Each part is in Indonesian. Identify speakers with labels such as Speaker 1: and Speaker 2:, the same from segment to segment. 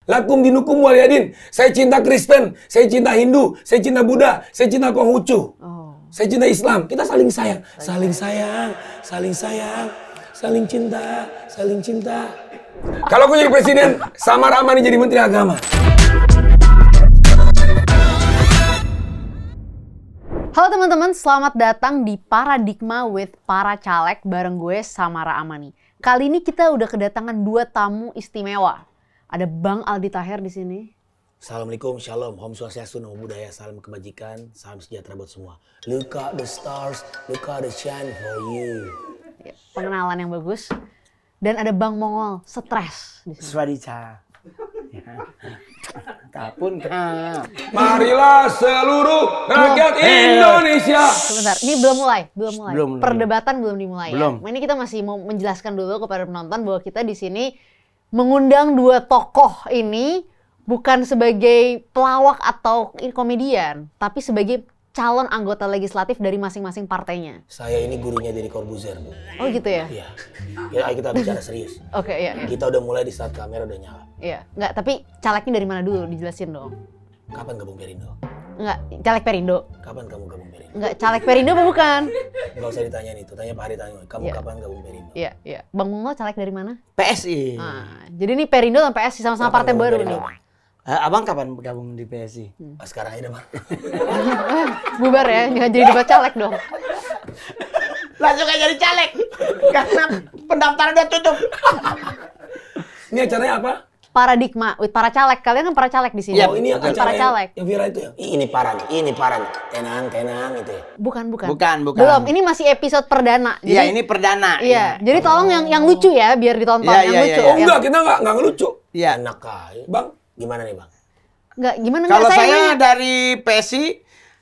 Speaker 1: Lakum dinukum waliyadin. Saya cinta Kristen, saya cinta Hindu, saya cinta Buddha, saya cinta Konghucu. Saya cinta Islam. Kita saling sayang. Saling sayang, saling sayang, saling cinta, saling cinta. Kalau aku jadi presiden, Samar Amani jadi menteri agama.
Speaker 2: Halo teman-teman, selamat datang di Paradigma with Para Caleg bareng gue Samara Amani. Kali ini kita udah kedatangan dua tamu istimewa. Ada Bang Aldi Taher di sini.
Speaker 1: Assalamualaikum, shalom, Om Swastiastu, Namo Buddhaya, salam kebajikan, salam sejahtera buat semua. Look at the stars, look at the shine for you.
Speaker 2: Ya, pengenalan yang bagus. Dan ada Bang Mongol, stres di sini.
Speaker 3: Swadika. Kapun ka.
Speaker 1: Marilah seluruh rakyat Indonesia.
Speaker 2: Sebentar, ini belum mulai.
Speaker 3: Belum.
Speaker 2: Perdebatan belum dimulai.
Speaker 3: Belum.
Speaker 2: Ya. Ini kita masih mau menjelaskan dulu kepada penonton bahwa kita di sini mengundang dua tokoh ini bukan sebagai pelawak atau komedian, tapi sebagai calon anggota legislatif dari masing-masing partainya.
Speaker 1: Saya ini gurunya Deddy Corbuzier, Bu.
Speaker 2: Oh gitu ya?
Speaker 1: Iya. Ya, ayo kita bicara serius.
Speaker 2: Oke, iya.
Speaker 1: Kita udah mulai di saat kamera udah nyala.
Speaker 2: Iya, nggak, tapi calegnya dari mana dulu? Dijelasin dong.
Speaker 1: Kapan gabung Perindo?
Speaker 2: Nggak, caleg Perindo.
Speaker 1: Kapan kamu gabung Perindo?
Speaker 2: Nggak, caleg Perindo apa bukan?
Speaker 1: Nggak usah ditanyain itu, tanya Pak Hari tanya. Kamu
Speaker 2: Iya.
Speaker 1: kapan gabung Perindo?
Speaker 2: Iya, iya. Bang Mongol caleg dari mana?
Speaker 3: PSI.
Speaker 2: Nah, jadi ini Perindo dan PSI sama-sama
Speaker 1: Kapan
Speaker 2: partai
Speaker 1: gabung
Speaker 2: baru
Speaker 1: Perindo?
Speaker 2: nih.
Speaker 3: Abang kapan gabung di PSI?
Speaker 1: Sekarang aja deh, Bang.
Speaker 2: Bubar ya, nggak jadi debat caleg dong.
Speaker 3: Langsung aja jadi caleg. Karena pendaftaran udah tutup.
Speaker 1: Ini acaranya apa?
Speaker 2: Paradigma with para caleg. Kalian kan para caleg di sini.
Speaker 3: Iya,
Speaker 1: Oh, ini
Speaker 2: para
Speaker 1: acara
Speaker 2: caleg.
Speaker 1: yang viral itu ya? Ini parah nih, Tenang, tenang gitu ya.
Speaker 2: Bukan.
Speaker 3: Bukan.
Speaker 2: Belum, ini masih episode perdana.
Speaker 3: Iya, ini perdana.
Speaker 2: Iya, jadi tolong yang lucu ya, biar ditonton.
Speaker 3: Iya,
Speaker 2: yang
Speaker 3: iya,
Speaker 2: lucu.
Speaker 3: iya.
Speaker 1: Oh enggak, kita enggak ngelucu.
Speaker 3: Iya.
Speaker 1: Enak aja. Bang, gimana nih, Bang?
Speaker 2: Enggak, gimana
Speaker 3: Kalau
Speaker 2: enggak?
Speaker 3: saya
Speaker 2: nanya.
Speaker 3: dari PSI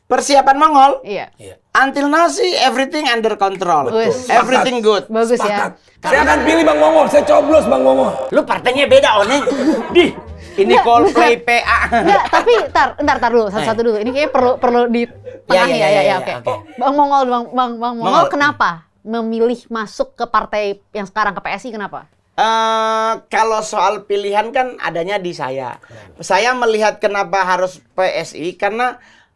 Speaker 3: persiapan Mongol.
Speaker 2: Iya.
Speaker 1: Iya.
Speaker 3: Until now sih everything under control.
Speaker 2: Wes.
Speaker 3: Everything good.
Speaker 2: Bagus
Speaker 1: Sepakat.
Speaker 2: ya.
Speaker 1: Saya akan pilih Bang Mongol, saya coblos Bang Mongol.
Speaker 3: Lu partainya beda, Oneng. Di. Ini Coldplay PA.
Speaker 2: Enggak, tapi entar dulu, satu-satu dulu. Ini kayaknya perlu di tengah ya, oke.
Speaker 3: oke.
Speaker 2: Bang Mongol, Bang Mongol
Speaker 3: Mongol.
Speaker 2: kenapa memilih masuk ke partai yang sekarang ke PSI kenapa?
Speaker 3: Kalau soal pilihan kan adanya di saya. Saya melihat kenapa harus PSI karena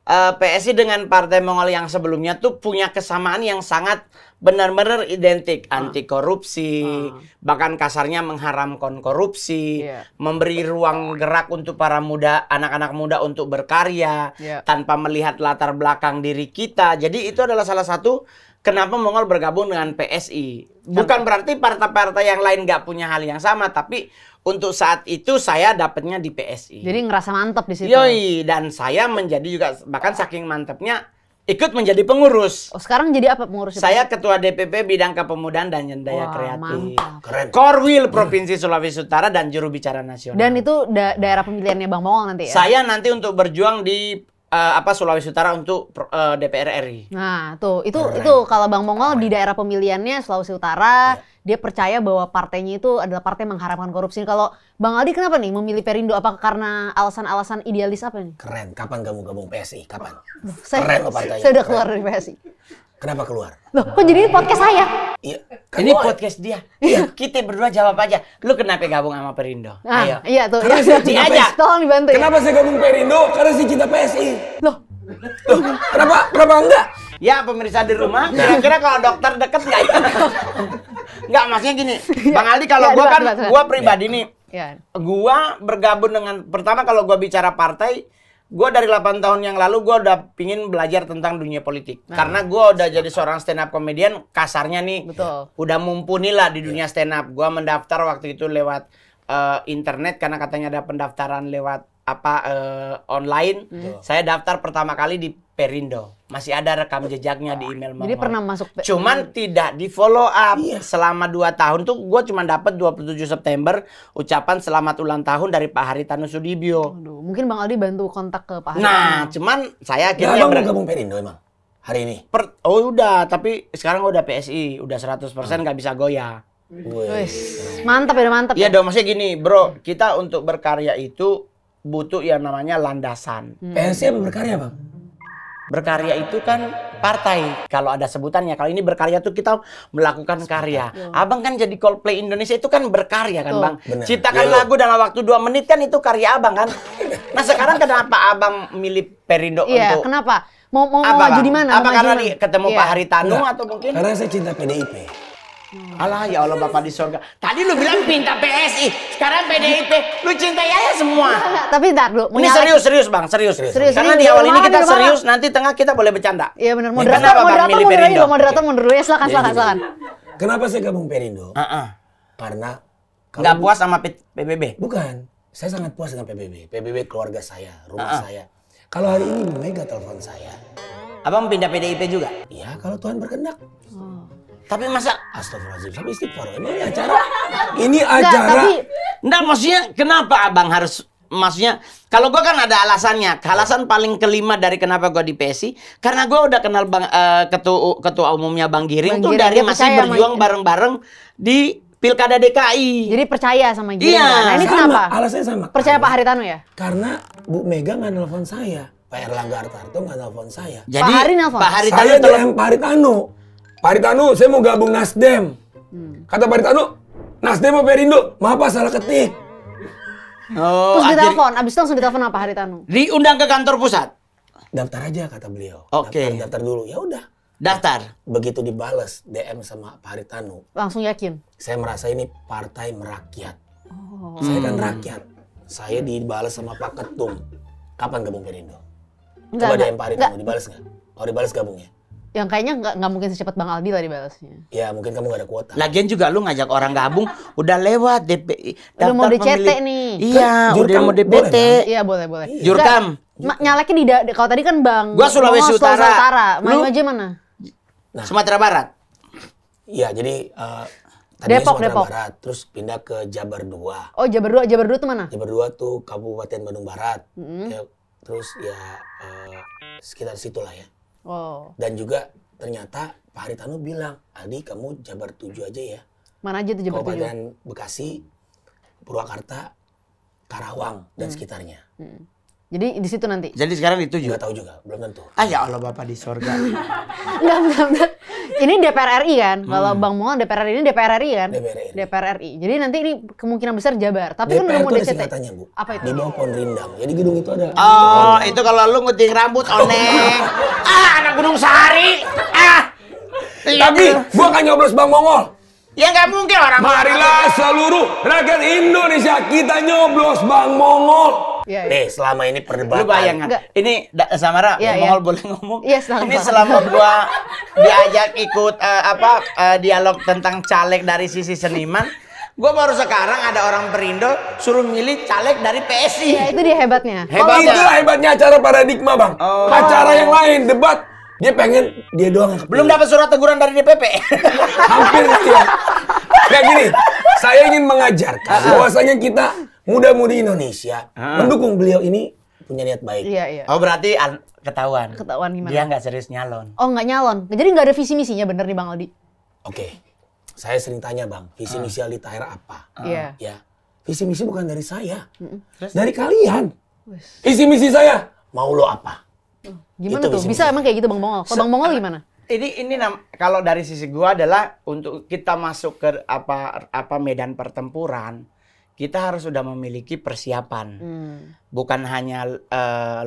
Speaker 3: PSI dengan Partai Mongol yang sebelumnya tuh punya kesamaan yang sangat benar-benar identik, anti korupsi, bahkan kasarnya mengharamkan korupsi,
Speaker 2: Iya.
Speaker 3: memberi ruang gerak untuk para muda, anak-anak muda untuk berkarya
Speaker 2: Iya.
Speaker 3: tanpa melihat latar belakang diri kita. Jadi itu adalah salah satu kenapa Mongol bergabung dengan PSI. Bukan berarti partai-partai yang lain nggak punya hal yang sama, tapi untuk saat itu saya dapatnya di PSI.
Speaker 2: Jadi ngerasa mantap di situ.
Speaker 3: Yoi, dan saya menjadi juga bahkan saking mantapnya ikut menjadi pengurus.
Speaker 2: Oh, sekarang jadi apa pengurusnya?
Speaker 3: Saya ketua DPP bidang kepemudaan dan daya
Speaker 2: Wah,
Speaker 3: kreatif.
Speaker 2: mantap.
Speaker 1: Keren.
Speaker 3: Korwil Provinsi Sulawesi Utara dan juru bicara nasional.
Speaker 2: Dan itu daerah pemilihannya Bang Mongol nanti ya?
Speaker 3: Saya nanti untuk berjuang di Sulawesi Utara untuk DPR RI.
Speaker 2: Nah, itu kalau Bang Mongol di daerah pemilihannya Sulawesi Utara, dia percaya bahwa partainya itu adalah partai yang mengharapkan korupsi. Kalau Bang Aldi kenapa nih memilih Perindo? Apakah karena alasan-alasan idealis apa nih?
Speaker 1: Keren. Kapan kamu gabung PSI? Kapan?
Speaker 2: Saya,
Speaker 1: Keren loh partainya.
Speaker 2: saya udah keluar dari PSI.
Speaker 1: Kenapa keluar?
Speaker 2: Loh, kok jadi ini podcast saya?
Speaker 1: Iya. kan
Speaker 3: Ini
Speaker 1: gua-
Speaker 3: podcast dia. Kita berdua jawab aja. Lu kenapa gabung sama Perindo?
Speaker 2: Ah,
Speaker 3: Ayo.
Speaker 2: iya tuh.
Speaker 1: Karena
Speaker 2: Ya,
Speaker 1: saya cinta
Speaker 3: aja.
Speaker 1: PSI.
Speaker 2: Tolong dibantu ya.
Speaker 1: Kenapa saya gabung Perindo? Karena saya cinta PSI.
Speaker 2: Loh,
Speaker 1: Loh, kenapa enggak?
Speaker 3: Ya pemirsa di rumah, kira-kira kalau dokter deket nggak? Nggak, maksudnya gini, Bang Aldi kalau
Speaker 2: Ya,
Speaker 3: gua kan,
Speaker 2: debat.
Speaker 3: gua pribadi nih,
Speaker 2: ya.
Speaker 3: gua bergabung dengan, pertama kalau gua bicara partai, gua dari 8 tahun yang lalu gua udah pingin belajar tentang dunia politik. Karena gua udah jadi seorang stand up comedian, kasarnya nih,
Speaker 2: Betul.
Speaker 3: udah mumpuni lah di dunia stand up. Gua mendaftar waktu itu lewat internet karena katanya ada pendaftaran lewat online. Saya daftar pertama kali di Perindo. Masih ada rekam jejaknya di email
Speaker 2: Jadi
Speaker 3: Mongol.
Speaker 2: pernah masuk
Speaker 3: Cuman tidak di follow up selama 2 tahun tuh gue cuma dapat 27 September ucapan selamat ulang tahun dari Pak Haritanu Sudibyo.
Speaker 2: Aduh, mungkin Bang Aldi bantu kontak ke Pak
Speaker 3: Nah,
Speaker 2: Haritanu.
Speaker 3: cuman saya
Speaker 1: Ya,
Speaker 3: akhirnya
Speaker 1: abang mau gabung Perindo emang? Hari ini?
Speaker 3: oh udah, tapi sekarang udah PSI, udah 100% nggak bisa goyah.
Speaker 2: Wes, mantap ya, mantap.
Speaker 3: Iya
Speaker 2: ya.
Speaker 3: dong, maksudnya gini, bro, kita untuk berkarya itu butuh yang namanya landasan.
Speaker 1: PSI apa berkarya, Bang?
Speaker 3: Berkarya itu kan partai, kalau ada sebutannya. Kalau ini berkarya tuh kita melakukan karya. Abang kan jadi Coldplay Indonesia itu kan berkarya kan, Bang?
Speaker 1: Bener.
Speaker 3: Ciptakan
Speaker 1: Yellow.
Speaker 3: lagu dalam waktu 2 menit kan itu karya Abang kan? Nah sekarang kenapa Abang milih Perindo
Speaker 2: Iya,
Speaker 3: untuk...
Speaker 2: kenapa? Mau
Speaker 3: Apa,
Speaker 2: maju
Speaker 3: Bang?
Speaker 2: di mana?
Speaker 3: Apa
Speaker 2: Mau maju
Speaker 3: karena
Speaker 2: di mana?
Speaker 3: ketemu
Speaker 2: Iya.
Speaker 3: Pak Haritanu
Speaker 1: Enggak.
Speaker 3: atau mungkin?
Speaker 1: Karena saya cinta PDIP.
Speaker 3: Alah ya Allah Bapak di sorga. Tadi lu bilang pinta PSI, sekarang PDIP. Lu cintai aja semua.
Speaker 2: Enggak, tapi ntar dulu.
Speaker 3: Ini serius Bang, serius.
Speaker 2: Serius,
Speaker 3: Karena
Speaker 2: ini
Speaker 3: di awal ini
Speaker 2: malah,
Speaker 3: kita
Speaker 2: malah.
Speaker 3: serius, nanti tengah kita boleh bercanda.
Speaker 2: Iya benar.
Speaker 3: Kenapa
Speaker 2: Moderator,
Speaker 3: Bang
Speaker 2: moderator
Speaker 3: milih
Speaker 2: mundur
Speaker 3: Perindo?
Speaker 2: dulu, moderator mundur dulu. Ya silakan, silakan, silakan.
Speaker 1: Kenapa saya gabung Perindo?
Speaker 3: Heeh.
Speaker 1: Karena
Speaker 3: Nggak puas sama PBB?
Speaker 1: Bukan. Saya sangat puas dengan PBB. PBB keluarga saya, rumah saya. Kalau hari ini Bu Mega telepon saya.
Speaker 3: Abang pindah PDIP juga?
Speaker 1: Ya kalau Tuhan berkehendak.
Speaker 3: Tapi masa...
Speaker 1: Astagfirullahaladzim, sampai istighfar. Emang ini acara? Ini acara.
Speaker 2: Tapi
Speaker 3: Nggak, maksudnya kenapa Abang harus... Maksudnya, kalau gua kan ada alasannya. Alasan paling kelima dari kenapa gua di PSI, karena gua udah kenal ketua umumnya Bang Giring
Speaker 2: Bang
Speaker 3: tuh
Speaker 2: Giring,
Speaker 3: dari
Speaker 2: dia
Speaker 3: masih
Speaker 2: percaya sama
Speaker 3: berjuang
Speaker 2: ini.
Speaker 3: bareng-bareng di Pilkada DKI.
Speaker 2: jadi percaya sama Giring.
Speaker 3: Iya,
Speaker 2: Nah ini
Speaker 1: sama,
Speaker 2: kenapa?
Speaker 1: alasannya sama.
Speaker 2: Percaya Pak Haritanu ya?
Speaker 1: Karena Bu Mega nggak nelfon saya. Pak Erlangga Hartarto nggak nelfon saya.
Speaker 3: Jadi
Speaker 2: Pak Hari nelfon?
Speaker 3: Pak Haritanu
Speaker 1: Saya DM Pak Haritanu. Pak Haritanu, saya mau gabung Nasdem. Kata Pak Haritanu, Nasdem mau Perindo? Maaf Pak, salah ketik.
Speaker 3: Oh,
Speaker 2: Terus
Speaker 3: akhir-
Speaker 2: ditelepon, abis itu langsung ditelepon apa Haritanu?
Speaker 3: diundang ke kantor pusat.
Speaker 1: Daftar aja kata beliau.
Speaker 3: Oke.
Speaker 1: Daftar dulu. Ya udah.
Speaker 3: Daftar.
Speaker 1: Begitu dibales DM sama Pak Haritanu,
Speaker 2: Langsung yakin?
Speaker 1: saya merasa ini partai merakyat. Saya kan rakyat. Saya dibales sama Pak Ketum. Kapan gabung Perindo?
Speaker 2: Enggak,
Speaker 1: Coba
Speaker 2: enggak,
Speaker 1: DM Pak Haritanu, dibales nggak? Kalau dibales gabungnya.
Speaker 2: Yang kayaknya nggak mungkin secepat Bang Aldi lah dibalasnya.
Speaker 1: Ya mungkin kamu nggak ada kuota.
Speaker 3: Lagian juga lu ngajak orang gabung udah lewat DPI.
Speaker 2: Udah mau
Speaker 3: daftar
Speaker 2: DCT
Speaker 3: pemilih.
Speaker 2: nih.
Speaker 3: Iya,
Speaker 1: Kan,
Speaker 3: udah
Speaker 1: Jurkam
Speaker 3: mau
Speaker 1: boleh,
Speaker 3: DPT.
Speaker 1: Bang?
Speaker 2: Iya boleh boleh.
Speaker 3: Jurkam.
Speaker 2: Nyaleknya di kalau tadi kan Bang.
Speaker 3: Gua Sulawesi
Speaker 2: Mongol,
Speaker 3: Utara.
Speaker 2: Main
Speaker 3: Lu?
Speaker 2: aja mana?
Speaker 3: Sumatera Barat.
Speaker 1: Iya, jadi tadinya
Speaker 2: Depok,
Speaker 1: Sumatera
Speaker 2: Depok.
Speaker 1: Barat, terus pindah ke Jabar 2.
Speaker 2: Oh Jabar 2 tuh mana?
Speaker 1: Jabar 2 tuh Kabupaten Bandung Barat. Ya, terus ya sekitar situlah ya.
Speaker 2: Oh
Speaker 1: Dan juga ternyata Pak Haritanu bilang, Aldi kamu Jabar 7 aja ya.
Speaker 2: mana aja tuh Jabar 7?
Speaker 1: Kabupaten Bekasi, Purwakarta, Karawang, dan sekitarnya.
Speaker 2: Jadi di situ nanti.
Speaker 3: Jadi sekarang dituju.
Speaker 1: Nggak tahu juga, belum tentu.
Speaker 3: Ah ya Allah Bapak di sorga.
Speaker 2: Enggak. Ini DPR RI kan? Kalau Bang Mongol DPR RI ini DPR RI kan?
Speaker 1: DPR RI.
Speaker 2: RI. Jadi nanti ini kemungkinan besar Jabar. Tapi kan
Speaker 1: DPR
Speaker 2: udah mau
Speaker 1: itu ada
Speaker 2: DCT.
Speaker 1: singkatannya, Bu.
Speaker 2: Apa itu?
Speaker 1: Di bawah pohon rindang. Jadi gedung itu ada.
Speaker 3: Oh, itu kalau lu ngunting rambut oneng. Anak Gunung Sahari.
Speaker 1: Tapi gua akan nyoblos Bang Mongol.
Speaker 3: Ya nggak mungkin orang.
Speaker 1: Marilah seluruh rakyat Indonesia kita nyoblos Bang Mongol.
Speaker 2: Iya, iya.
Speaker 1: Nih, selama ini perdebatan.
Speaker 3: Lu bayangkan.
Speaker 2: Enggak.
Speaker 3: Ini Samara,
Speaker 2: Iya,
Speaker 3: Mongol
Speaker 2: iya.
Speaker 3: boleh ngomong.
Speaker 2: Iya, silakan,
Speaker 3: Ini
Speaker 2: Pak.
Speaker 3: selama gua diajak ikut dialog tentang caleg dari sisi seniman, gua baru sekarang ada orang Perindo suruh milih caleg dari PSI.
Speaker 2: Ya itu dia hebatnya.
Speaker 3: Hebat.
Speaker 1: Itulah hebatnya acara paradigma, Bang.
Speaker 3: Oh.
Speaker 1: Acara yang lain, debat. Dia pengen, dia doang yang
Speaker 3: Belum
Speaker 1: kepilih.
Speaker 3: dapat surat teguran dari DPP.
Speaker 1: Hampir ya. Kayak gini, saya ingin mengajarkan bahwasanya kita muda-mudi Indonesia mendukung beliau ini punya niat baik.
Speaker 2: Iya, iya.
Speaker 3: Oh berarti ketahuan.
Speaker 2: Ketahuan gimana?
Speaker 3: Dia nggak serius nyalon.
Speaker 2: Oh nggak nyalon. Jadi nggak ada visi misinya bener nih Bang Aldi.
Speaker 1: Oke, saya sering tanya Bang, visi misi Aldi Taher apa?
Speaker 2: Iya.
Speaker 1: Ya, visi misi bukan dari saya, dari kalian. Visi misi saya, mau lo apa?
Speaker 2: Gimana
Speaker 1: Itu
Speaker 2: tuh?
Speaker 1: visi
Speaker 2: Bisa
Speaker 1: misi.
Speaker 2: emang kayak gitu Bang Mongol? Kalau Bang Mongol gimana?
Speaker 3: Ini kalau dari sisi gua adalah untuk kita masuk ke apa medan pertempuran, kita harus sudah memiliki persiapan. Bukan hanya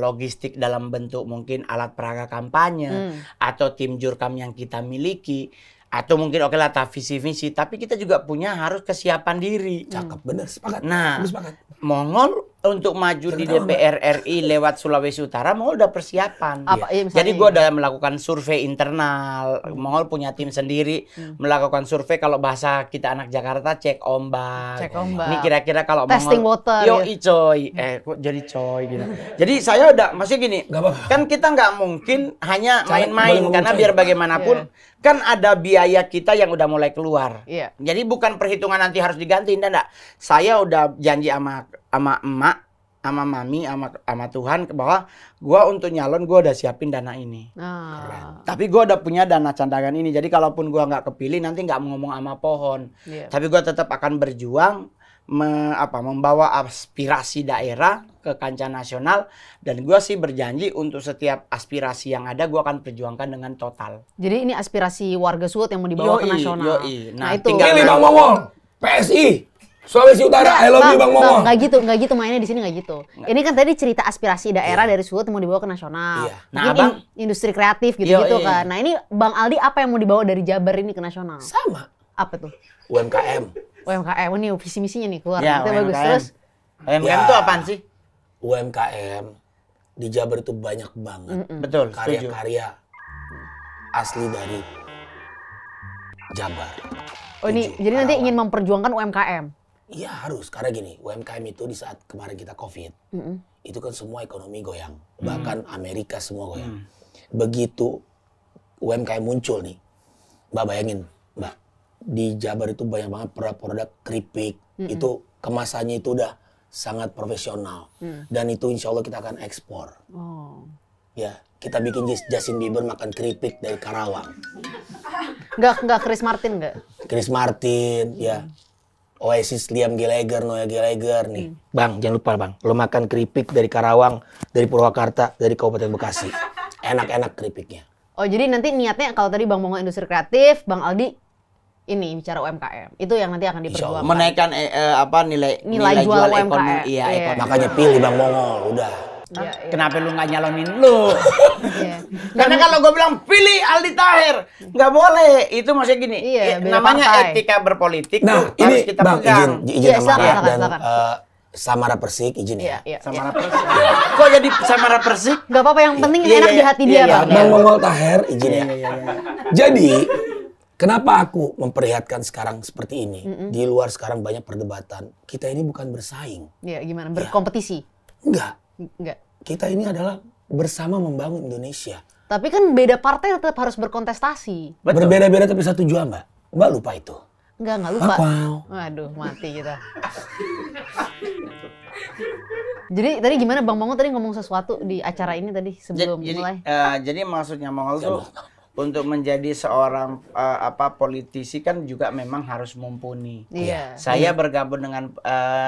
Speaker 3: logistik dalam bentuk mungkin alat peraga kampanye atau tim jurkam yang kita miliki atau mungkin oke lah visi misi, tapi kita juga punya harus kesiapan diri.
Speaker 1: Cakep, bener, sepakat.
Speaker 3: Nah,
Speaker 1: Aku sepakat.
Speaker 3: Mongol untuk maju di
Speaker 1: Jangan
Speaker 3: DPR RI lewat Sulawesi Utara, Mongol udah persiapan.
Speaker 2: Apa, iya, misalnya
Speaker 3: Jadi gua udah melakukan survei internal. Mongol punya tim sendiri melakukan survei, kalau bahasa kita anak Jakarta cek ombak.
Speaker 2: Cek ombak.
Speaker 3: Ini kira-kira kalau
Speaker 2: Testing
Speaker 3: Mongol,
Speaker 2: water,
Speaker 3: yo
Speaker 2: ya.
Speaker 3: coy, kok jadi coy gitu. Jadi saya udah masih gini.
Speaker 1: Nggak apa-apa.
Speaker 3: Kan kita nggak mungkin hanya
Speaker 1: Caleg
Speaker 3: main-main
Speaker 1: boleh
Speaker 3: karena
Speaker 1: ngomong
Speaker 3: biar
Speaker 1: coy.
Speaker 3: bagaimanapun kan ada biaya kita yang udah mulai keluar.
Speaker 2: Iya.
Speaker 3: Jadi bukan perhitungan nanti harus diganti, enggak. Saya udah janji sama emak, sama mami, sama Tuhan bahwa gua untuk nyalon gua udah siapin dana ini.
Speaker 2: Nah,
Speaker 3: Tapi gua udah punya dana cadangan ini. Jadi kalaupun gua nggak kepilih nanti nggak ngomong sama pohon.
Speaker 2: Iya.
Speaker 3: Tapi gua tetap akan berjuang membawa aspirasi daerah ke kancah nasional, dan gue sih berjanji untuk setiap aspirasi yang ada gue akan perjuangkan dengan total.
Speaker 2: Jadi ini aspirasi warga Sulut yang mau dibawa ke nasional.
Speaker 3: Nah,
Speaker 2: itu.
Speaker 1: Pilih Bang Mongol, PSI, Sulawesi Utara, I love you Bang Mongol.
Speaker 2: Nggak gitu mainnya di sini nggak gitu. Ini kan tadi cerita aspirasi daerah dari Sulut yang mau dibawa ke nasional.
Speaker 1: Iya.
Speaker 3: Nah,
Speaker 2: Mungkin industri kreatif gitu-gitu kan. Nah ini Bang Aldi apa yang mau dibawa dari Jabar ini ke nasional?
Speaker 1: Sama.
Speaker 2: Apa tuh?
Speaker 1: UMKM.
Speaker 2: UMKM ini visi misinya nih keluar.
Speaker 3: Ya,
Speaker 2: Itu bagus. Terus
Speaker 3: UMKM itu apaan sih?
Speaker 1: UMKM di Jabar itu banyak banget.
Speaker 3: Betul, setuju.
Speaker 1: Karya-karya asli dari Jabar.
Speaker 2: oh ini jadi nanti ingin memperjuangkan UMKM.
Speaker 1: Iya harus, karena gini, UMKM itu di saat kemarin kita COVID, itu kan semua ekonomi goyang. Bahkan Amerika semua goyang. Begitu UMKM muncul nih, Mbak bayangin, Mbak, di Jabar itu banyak banget produk-produk keripik, itu kemasannya itu udah sangat profesional. Dan itu insya Allah kita akan ekspor.
Speaker 2: Oh.
Speaker 1: Ya, kita bikin Justin Bieber makan keripik dari Karawang.
Speaker 2: Nggak Chris Martin nggak?
Speaker 1: Chris Martin, ya. Oasis, Liam Gallagher, Noel Gallagher nih. Bang, jangan lupa Bang, lo makan keripik dari Karawang, dari Purwakarta, dari Kabupaten Bekasi. Enak-enak keripiknya.
Speaker 2: Oh jadi nanti niatnya kalau tadi Bang Mongol industri kreatif, Bang Aldi ini bicara UMKM. Itu yang nanti akan diperjuangkan.
Speaker 3: Menaikkan nilai jual
Speaker 2: UMKM.
Speaker 3: ekonomi. Iya,
Speaker 2: Iya.
Speaker 3: ekonomi.
Speaker 1: Makanya pilih Bang Mongol, udah.
Speaker 2: Iya.
Speaker 3: Kenapa lu nggak nyalonin lu?
Speaker 2: Iya.
Speaker 3: Karena kalau gue bilang pilih Aldi Taher, nggak boleh. Itu maksudnya gini,
Speaker 2: Iya, beda
Speaker 3: namanya
Speaker 2: partai.
Speaker 3: etika berpolitik
Speaker 1: Nah,
Speaker 3: tuh harus
Speaker 1: ini
Speaker 3: kita
Speaker 1: Bang,
Speaker 3: pegang.
Speaker 1: izin
Speaker 2: Iya,
Speaker 1: Amara
Speaker 2: silakan,
Speaker 1: dan
Speaker 2: silakan.
Speaker 1: Samara Persik, izin ya.
Speaker 2: Iya.
Speaker 3: Samara Persik. Kok jadi Samara Persik?
Speaker 2: Nggak apa-apa, yang penting
Speaker 3: Iya,
Speaker 2: enak
Speaker 3: iya,
Speaker 2: di hati
Speaker 3: iya,
Speaker 2: dia,
Speaker 3: iya,
Speaker 2: Bang.
Speaker 1: Bang Mongol Taher, izin ya.
Speaker 3: Iya.
Speaker 1: Jadi, kenapa aku memperlihatkan sekarang seperti ini? Di luar sekarang banyak perdebatan. Kita ini bukan bersaing.
Speaker 2: Iya, gimana? Berkompetisi?
Speaker 1: Enggak.
Speaker 2: Enggak.
Speaker 1: Kita ini adalah bersama membangun Indonesia.
Speaker 2: Tapi kan beda partai tetap harus berkontestasi.
Speaker 3: Betul.
Speaker 1: Berbeda-beda tapi satu tujuan, Mbak. Mbak lupa itu.
Speaker 2: Enggak lupa.
Speaker 1: Wow.
Speaker 2: Waduh, mati kita. Jadi tadi gimana Bang Mongol tadi ngomong sesuatu di acara ini tadi sebelum mulai?
Speaker 3: Jadi maksudnya Mongol tuh untuk menjadi seorang politisi kan juga memang harus mumpuni.
Speaker 2: Iya.
Speaker 3: Saya bergabung dengan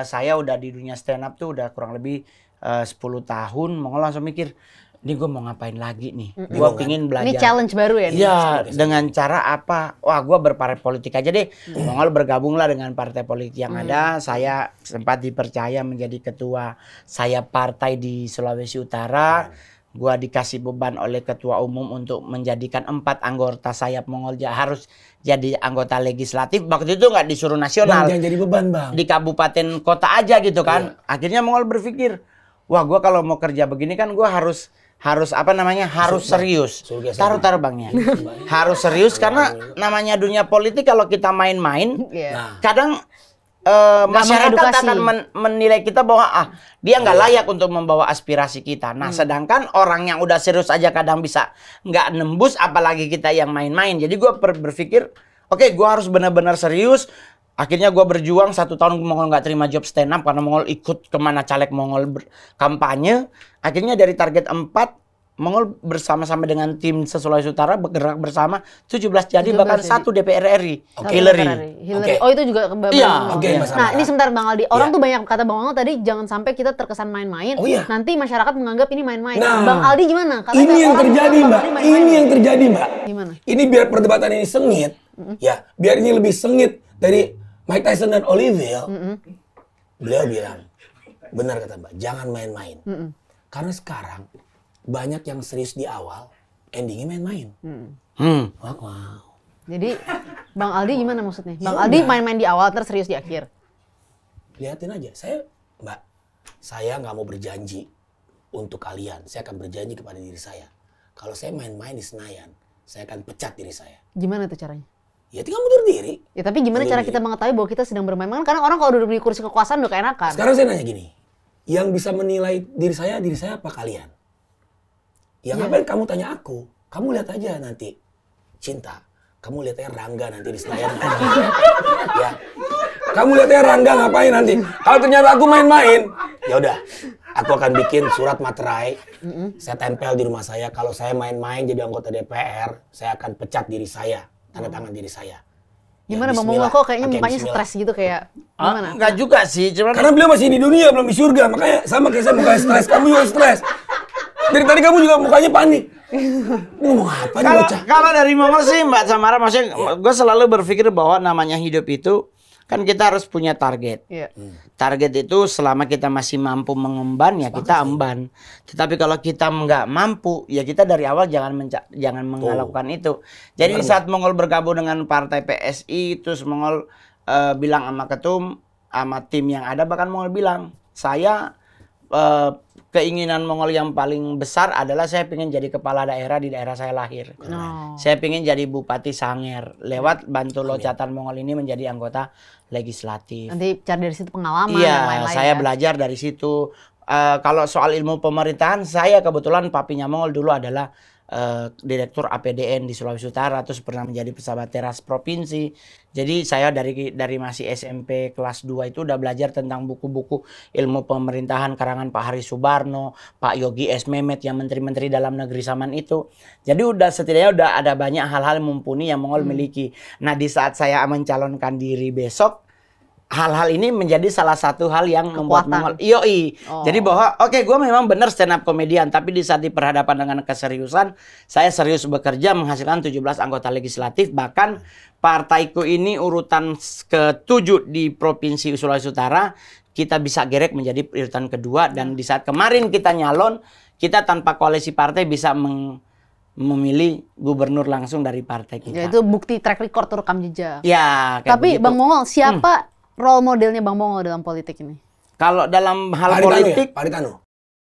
Speaker 3: saya udah di dunia stand up tuh udah kurang lebih 10 tahun. Mongol langsung mikir, ini gue mau ngapain lagi nih? Gue pingin belajar.
Speaker 2: Ini challenge baru ya?
Speaker 3: Iya, dengan cara apa? Wah, gue berpartai politik aja deh. Mongol bergabunglah dengan partai politik yang ada. Saya sempat dipercaya menjadi ketua saya partai di Sulawesi Utara. Gue dikasih beban oleh ketua umum untuk menjadikan 4 anggota sayap Mongol harus jadi anggota legislatif. Waktu itu nggak disuruh nasional.
Speaker 1: Bang, jangan jadi beban, Bang.
Speaker 3: Di kabupaten kota aja gitu kan. Akhirnya Mongol berpikir, wah, gue kalau mau kerja begini kan gue harus harus serius. Taruh bangnya. Harus serius karena namanya dunia politik kalau kita main-main, kadang masyarakat akan menilai kita bahwa dia nggak layak untuk membawa aspirasi kita. Nah, sedangkan orang yang udah serius aja kadang bisa nggak nembus, apalagi kita yang main-main. Jadi gue berpikir, oke, gue harus benar-benar serius. Akhirnya gue berjuang 1 tahun Mongol nggak terima job stand up karena Mongol ikut kemana caleg Mongol kampanye. Akhirnya dari target 4, Mongol bersama-sama dengan tim Sulawesi Utara bergerak bersama 17 jadi bahkan 1 DPR RI. Hillary.
Speaker 1: Oke.
Speaker 2: Oh itu juga Bang
Speaker 3: Iya.
Speaker 2: Mongol.
Speaker 1: Oke,
Speaker 2: Nah ini sebentar Bang Aldi. Orang tuh banyak kata Bang Mongol tadi jangan sampai kita terkesan main-main.
Speaker 1: Oh, iya.
Speaker 2: Nanti masyarakat menganggap ini main-main.
Speaker 1: Nah,
Speaker 2: Bang Aldi gimana? Katanya
Speaker 1: ini yang
Speaker 2: orang
Speaker 1: terjadi,
Speaker 2: menganggap
Speaker 1: Mbak.
Speaker 2: Bang Aldi main-main.
Speaker 1: Ini yang terjadi, Mbak.
Speaker 2: Gimana?
Speaker 1: Ini biar perdebatan ini sengit, ya, biar ini lebih sengit dari Mike Tyson dan Olivier. Beliau bilang, benar kata Mbak, jangan main-main. Karena sekarang banyak yang serius di awal, endingnya main-main. Wow.
Speaker 2: Jadi Bang Aldi gimana maksudnya? Bang Aldi main-main di awal terus serius di akhir.
Speaker 1: Lihatin aja, Mbak, saya nggak mau berjanji untuk kalian. Saya akan berjanji kepada diri saya. Kalau saya main-main di Senayan, saya akan pecat diri saya.
Speaker 2: Gimana tuh caranya?
Speaker 1: Ya tinggal mundur diri.
Speaker 2: Ya tapi gimana cara kita mengetahui bahwa kita sedang bermain-main? Karena orang kalau duduk di kursi kekuasaan udah keenakan.
Speaker 1: Sekarang saya nanya gini, yang bisa menilai diri saya apa kalian? Yang ngapain kamu tanya aku? Kamu lihat aja nanti, Cinta. Kamu lihat aja Rangga nanti di Senayan. Ya, kamu lihat aja Rangga ngapain nanti? Kalau ternyata aku main-main, ya udah, aku akan bikin surat materai. Saya tempel di rumah saya. Kalau saya main-main jadi anggota DPR, saya akan pecat diri saya. Tanda tangan diri saya.
Speaker 2: Gimana
Speaker 1: Ya,
Speaker 2: Bang Mongol kok kayaknya
Speaker 1: Oke,
Speaker 2: mukanya
Speaker 1: bismillah.
Speaker 2: stres gitu kayak gimana?
Speaker 3: Enggak juga sih, cuman
Speaker 1: Karena beliau masih di dunia, belum di surga. Makanya sama kayak saya mukanya stres. Kamu juga stres. Dari tadi kamu juga mukanya panik. Ini ngomong apa nih
Speaker 3: kalau
Speaker 1: bocah?
Speaker 3: kalau dari Mongol sih Mbak Samara, maksudnya gue selalu berpikir bahwa namanya hidup itu kan kita harus punya target.
Speaker 2: Iya.
Speaker 3: Target itu selama kita masih mampu mengemban ya kita emban. Tetapi kalau kita nggak mampu ya kita dari awal jangan melakukan itu. Jadi di saat Mongol bergabung dengan partai PSI terus Mongol bilang sama ketum sama tim yang ada, bahkan Mongol bilang saya keinginan Mongol yang paling besar adalah saya pengen jadi kepala daerah di daerah saya lahir. Saya pengen jadi Bupati Sanger lewat bantu locatan Mongol ini menjadi anggota legislatif.
Speaker 2: Nanti cari dari situ pengalaman dan
Speaker 3: Iya,
Speaker 2: lain-lain.
Speaker 3: saya
Speaker 2: ya.
Speaker 3: belajar dari situ. Kalau soal ilmu pemerintahan, saya kebetulan papinya Mongol dulu adalah direktur APDN di Sulawesi Utara, terus pernah menjadi pejabat teras provinsi. Jadi saya dari masih SMP kelas 2 itu udah belajar tentang buku-buku ilmu pemerintahan karangan Pak Hari Subarno, Pak Yogi S. Mehmet yang menteri-menteri dalam negeri zaman itu. Jadi setidaknya udah ada banyak hal-hal mumpuni yang Mongol miliki. Nah, di saat saya mencalonkan diri besok, hal-hal ini menjadi salah satu hal yang membuat Mongol jadi bahwa gue memang benar stand up komedian, tapi di saat diperhadapkan dengan keseriusan, saya serius bekerja menghasilkan 17 anggota legislatif, bahkan partaiku ini urutan ke-7 di Provinsi Sulawesi Utara, kita bisa gerek menjadi urutan kedua, dan di saat kemarin kita nyalon, kita tanpa koalisi partai bisa memilih gubernur langsung dari partai kita.
Speaker 2: Ya itu bukti track record tuh, rekam jejak.
Speaker 3: Ya, kayak
Speaker 2: Tapi
Speaker 3: begitu.
Speaker 2: Bang Mongol, siapa role modelnya Bang Mongol dalam politik ini?
Speaker 3: Kalau dalam hal
Speaker 1: Haritanu
Speaker 3: politik,
Speaker 1: ya? Haritanu.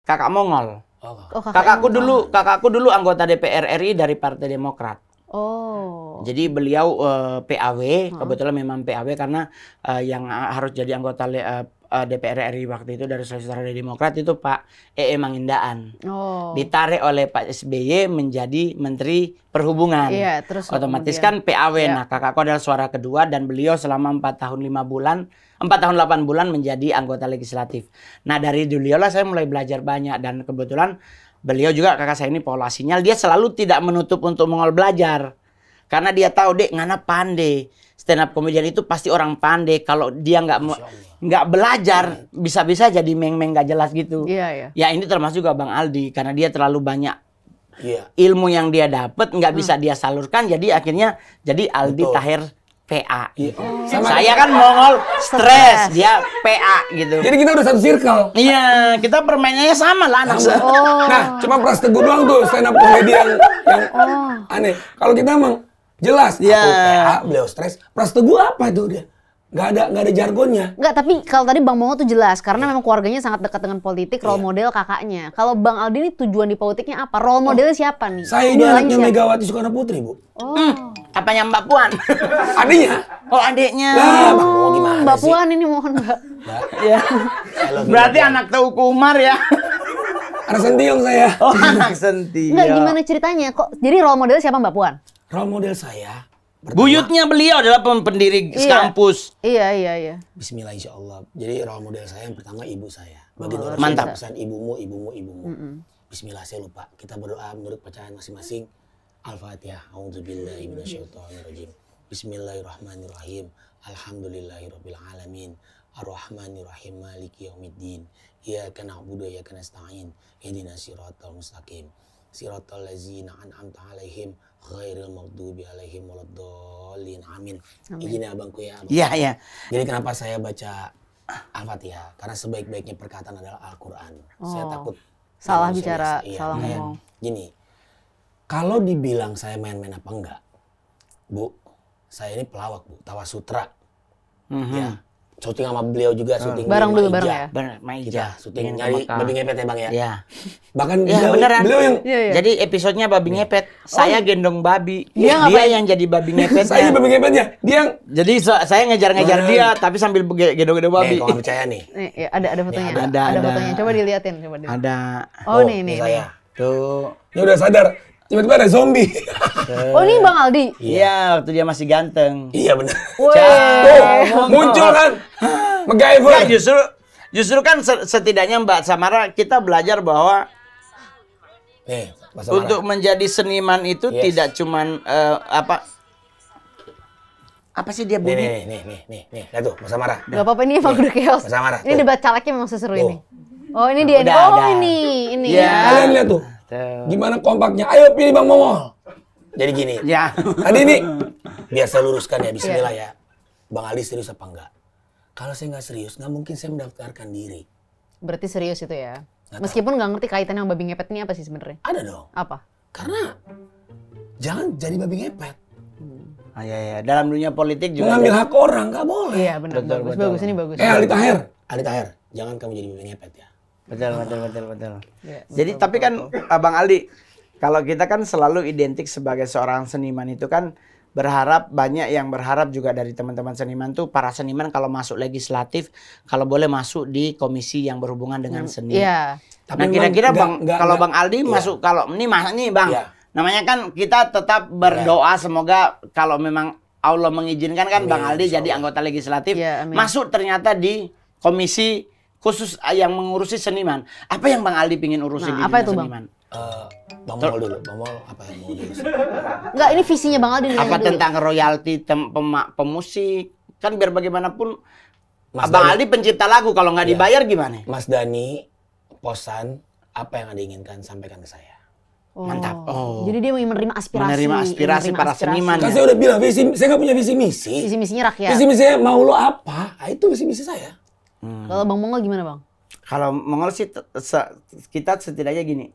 Speaker 3: kakak Mongol.
Speaker 1: Oh.
Speaker 3: Kakakku dulu anggota DPR RI dari Partai Demokrat.
Speaker 2: Oh.
Speaker 3: Jadi beliau PAW, kebetulan memang PAW karena yang harus jadi anggota DPR RI waktu itu dari Sulawesi Utara dari Demokrat itu Pak Mangindaan.
Speaker 2: Oh.
Speaker 3: Ditarik oleh Pak SBY menjadi Menteri Perhubungan.
Speaker 2: Iya, terus
Speaker 3: otomatis
Speaker 2: kemudian-
Speaker 3: kan PAW.
Speaker 2: Iya.
Speaker 3: Nah, kakakku adalah suara kedua dan beliau selama 4 tahun 8 bulan menjadi anggota legislatif. Nah, dari beliau saya mulai belajar banyak, dan kebetulan beliau juga kakak saya ini pola sinyal, dia selalu tidak menutup untuk Mongol belajar. Karena dia tahu, Dek, ngana pandai. Stand up comedian itu pasti orang pandai. Kalau dia nggak belajar, bisa-bisa jadi meng-meng nggak jelas gitu.
Speaker 2: Iya, iya.
Speaker 3: Ya ini termasuk juga Bang Aldi, karena dia terlalu banyak
Speaker 1: Iya.
Speaker 3: ilmu yang dia dapat nggak bisa dia salurkan, jadi akhirnya jadi Aldi
Speaker 1: Betul.
Speaker 3: Tahir PA.
Speaker 1: Sama-
Speaker 3: Saya kan Mongol stres, dia PA gitu.
Speaker 1: Jadi kita udah satu circle.
Speaker 3: Iya, kita permainannya sama lah anak saya.
Speaker 1: Nah, cuma Pras Teguh doang tuh stand up comedy yang aneh. Kalau kita emang jelas,
Speaker 3: Iya.
Speaker 1: aku PA, beliau stres. Pras Teguh apa itu dia? Nggak ada jargonnya.
Speaker 2: Enggak, tapi kalau tadi Bang Mongol tuh jelas karena memang keluarganya sangat dekat dengan politik, role model kakaknya. Kalau Bang Aldi ini tujuan di politiknya apa? Role modelnya siapa nih?
Speaker 1: Saya ini
Speaker 2: Idolanya
Speaker 1: anaknya
Speaker 2: siapa?
Speaker 1: Megawati Soekarno Putri, Bu.
Speaker 3: Apanya Mbak Puan?
Speaker 1: Adiknya.
Speaker 3: Oh, adiknya.
Speaker 1: Lah, Bang Mo gimana
Speaker 2: Mbak
Speaker 1: sih?
Speaker 2: Puan ini mohon Mbak.
Speaker 3: Ya. Berarti anak Teuku Umar ya.
Speaker 1: Ada Sentiong saya.
Speaker 3: Oh, anak Senti.
Speaker 2: Enggak, gimana ceritanya? Kok jadi role modelnya siapa Mbak Puan?
Speaker 1: Role model saya.
Speaker 3: Buyutnya beliau adalah pendiri
Speaker 2: Iya.
Speaker 3: kampus.
Speaker 2: Iya.
Speaker 1: Bismillah insya Allah. Jadi role model saya yang pertama ibu saya. Bagi
Speaker 3: Mantap.
Speaker 1: pesan ibumu. Bismillah, saya lupa. Kita berdoa menurut bacaan masing-masing. Al-Fatihah. A'udzubillahi minasyaitonirrajim. Bismillahirrahmanirrahim. Alhamdulillahirabbil alamin. Ar-Rahmanirrahim. Maliki yaumiddin. Iyyaka na'budu wa iyyaka nasta'in. Ihdinas siratal mustaqim. Siratal ladzina an'amta 'alaihim ghairil maghdubi 'alaihim waladdallin. Amin. Izin abangku ya, Abang.
Speaker 3: Iya, iya.
Speaker 1: Jadi kenapa saya baca Al-Fatihah? Karena sebaik-baiknya perkataan adalah Al-Quran. Saya takut
Speaker 2: Salah
Speaker 1: manusia
Speaker 2: bicara,
Speaker 1: biasa. Iya,
Speaker 2: salah
Speaker 1: makanya
Speaker 2: ngomong.
Speaker 1: Gini, kalau dibilang saya main-main apa enggak, Bu, saya ini pelawak, Bu, Tawa Sutra. Ya, syuting sama beliau juga, syuting
Speaker 2: Bareng
Speaker 1: di
Speaker 2: dulu,
Speaker 1: Maija.
Speaker 2: bareng ya?
Speaker 3: Benar,
Speaker 1: Kita
Speaker 3: Maija.
Speaker 1: syuting
Speaker 3: Pengen
Speaker 1: nyari
Speaker 3: sama
Speaker 1: babi ngepet ya, Bang ya.
Speaker 3: Iya.
Speaker 1: Bahkan
Speaker 3: Ya,
Speaker 1: beliau,
Speaker 3: beneran.
Speaker 1: beliau yang
Speaker 2: Iya.
Speaker 3: Jadi episodenya babi ngepet, saya gendong babi.
Speaker 2: Dia
Speaker 3: Dia
Speaker 2: ngapain?
Speaker 3: yang jadi babi ngepet.
Speaker 1: saya babi ngepetnya, dia yang
Speaker 3: Jadi saya ngejar-ngejar dia tapi sambil gendong-gendong babi.
Speaker 1: kalau nggak percaya nih.
Speaker 2: Nih, ya, ada fotonya.
Speaker 3: ada.
Speaker 2: fotonya. Coba diliatin, coba diliatin.
Speaker 3: Ada.
Speaker 2: Oh, nih.
Speaker 1: saya.
Speaker 3: Tuh.
Speaker 1: Ini udah sadar, tiba-tiba ada zombie.
Speaker 2: Oh, ini Bang Aldi.
Speaker 3: Iya, waktu dia masih ganteng.
Speaker 1: Iya benar.
Speaker 2: Weh.
Speaker 1: Tuh, muncul kan.
Speaker 3: Ya,
Speaker 1: MacGyver.
Speaker 3: justru kan setidaknya Mbak Samara kita belajar bahwa
Speaker 1: Nih, Mas
Speaker 3: untuk menjadi seniman itu
Speaker 1: Yes.
Speaker 3: tidak cuman Apa sih dia bunyi?
Speaker 1: Nih. Lihat tuh, masa marah.
Speaker 2: Gak apa-apa, ini emang udah chaos.
Speaker 1: Masa marah.
Speaker 2: Ini
Speaker 1: tuh.
Speaker 2: debat calegnya memang seseru
Speaker 1: Tuh.
Speaker 2: ini. Oh, ini dia.
Speaker 3: Udah,
Speaker 2: Oh,
Speaker 3: udah.
Speaker 2: ini
Speaker 3: Ya.
Speaker 2: ya.
Speaker 1: Kalian lihat tuh. Gimana kompaknya. Ayo pilih Bang Mongol. Jadi gini.
Speaker 3: Ya.
Speaker 1: Tadi ini biar saya luruskan ya, bismillah ya. Bang Ali serius apa enggak? Kalau saya nggak serius, nggak mungkin saya mendaftarkan diri.
Speaker 2: Berarti serius itu ya.
Speaker 1: Nggak
Speaker 2: Meskipun nggak ngerti kaitannya sama babi ngepet ini apa sih sebenarnya?
Speaker 1: Ada dong.
Speaker 2: Apa?
Speaker 1: Karena jangan jadi babi ngepet.
Speaker 3: Ah, ya. Dalam dunia politik juga.
Speaker 1: Mengambil hak orang nggak boleh.
Speaker 2: Iya benar.
Speaker 3: Betul,
Speaker 2: Bagus,
Speaker 3: betul.
Speaker 2: bagus ini bagus.
Speaker 1: Ali Taher, jangan kamu jadi babi ngepet ya.
Speaker 3: Betul.
Speaker 2: Ya,
Speaker 3: Jadi tapi kan Abang Aldi, kalau kita kan selalu identik sebagai seorang seniman itu kan banyak yang berharap juga dari teman-teman seniman tuh para seniman kalau masuk legislatif kalau boleh masuk di komisi yang berhubungan dengan seni.
Speaker 2: Iya.
Speaker 3: Nah kira-kira kalau Bang Aldi
Speaker 1: iya.
Speaker 3: masuk kalau ini Bang,
Speaker 1: Iya.
Speaker 3: namanya kan kita tetap berdoa semoga kalau memang Allah mengizinkan kan
Speaker 1: Amin,
Speaker 3: Bang Aldi
Speaker 1: insya
Speaker 3: jadi
Speaker 1: Allah.
Speaker 3: anggota legislatif
Speaker 2: Iya, amin.
Speaker 3: masuk ternyata di komisi khusus yang mengurusi seniman. Apa yang Bang Aldi pingin urusin
Speaker 2: Nah,
Speaker 3: di
Speaker 2: apa
Speaker 3: dunia
Speaker 2: itu, Bang?
Speaker 3: seniman?
Speaker 1: Bang Mongol dulu. Bang Mongol apa yang mau dulu?
Speaker 2: Enggak, ini visinya Bang Aldi.
Speaker 3: Apa
Speaker 2: dulu.
Speaker 3: tentang royalti pemusik? Kan biar bagaimanapun
Speaker 1: Mas
Speaker 3: Bang
Speaker 1: Dani.
Speaker 3: Aldi pencipta lagu kalau nggak
Speaker 1: Iya.
Speaker 3: dibayar gimana?
Speaker 1: Mas Dani, Posan, apa yang Anda inginkan sampaikan ke saya?
Speaker 2: Oh.
Speaker 3: Mantap. Oh.
Speaker 2: Jadi dia menerima aspirasi.
Speaker 3: Menerima aspirasi para seniman.
Speaker 1: Kan saya udah bilang, saya nggak punya visi misi.
Speaker 2: Visi misinya rakyat.
Speaker 1: Visi misi saya mau lo apa? Ah, itu visi misi saya.
Speaker 2: Kalau Bang Mongol gimana Bang?
Speaker 3: Kalau Mongol sih kita setidaknya gini,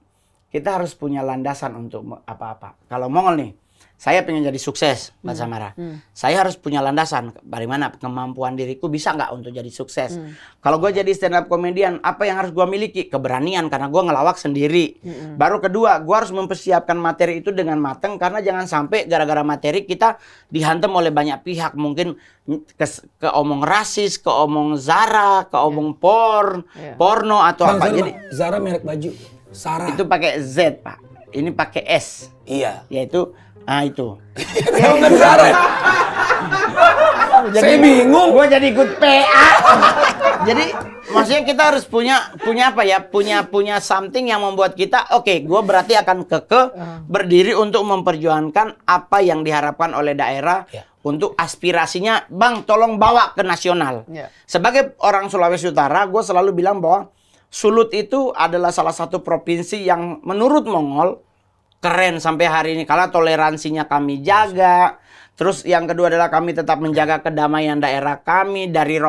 Speaker 3: kita harus punya landasan untuk apa-apa. Kalau Mongol nih, saya pengen jadi sukses, Mbak Samara. Saya harus punya landasan. Bagaimana kemampuan diriku bisa nggak untuk jadi sukses? Kalau gue jadi stand up comedian, apa yang harus gue miliki? Keberanian, karena gue ngelawak sendiri. Baru kedua, gue harus mempersiapkan materi itu dengan matang, karena jangan sampai gara-gara materi kita dihantam oleh banyak pihak. Mungkin ke omong rasis, ke omong Zara, ke omong porno atau
Speaker 1: Bang,
Speaker 3: apa.
Speaker 1: Zara,
Speaker 3: Jadi
Speaker 1: Zara merek baju. Sarah.
Speaker 3: itu pakai Z, Pak. Ini pakai S.
Speaker 1: Iya.
Speaker 3: Yaitu itu.
Speaker 1: Emang kan Zara ya? Saya bingung.
Speaker 3: Gue jadi ikut PA. Jadi maksudnya kita harus punya apa ya? Punya something yang membuat kita oke, gue berarti akan berdiri untuk memperjuangkan apa yang diharapkan oleh daerah.
Speaker 1: Ya.
Speaker 3: Untuk aspirasinya, Bang, tolong bawa ke nasional.
Speaker 2: Ya.
Speaker 3: Sebagai orang Sulawesi Utara, gue selalu bilang bahwa Sulut itu adalah salah satu provinsi yang menurut Mongol keren sampai hari ini. Karena toleransinya kami jaga. Terus yang kedua adalah kami tetap menjaga kedamaian daerah kami dari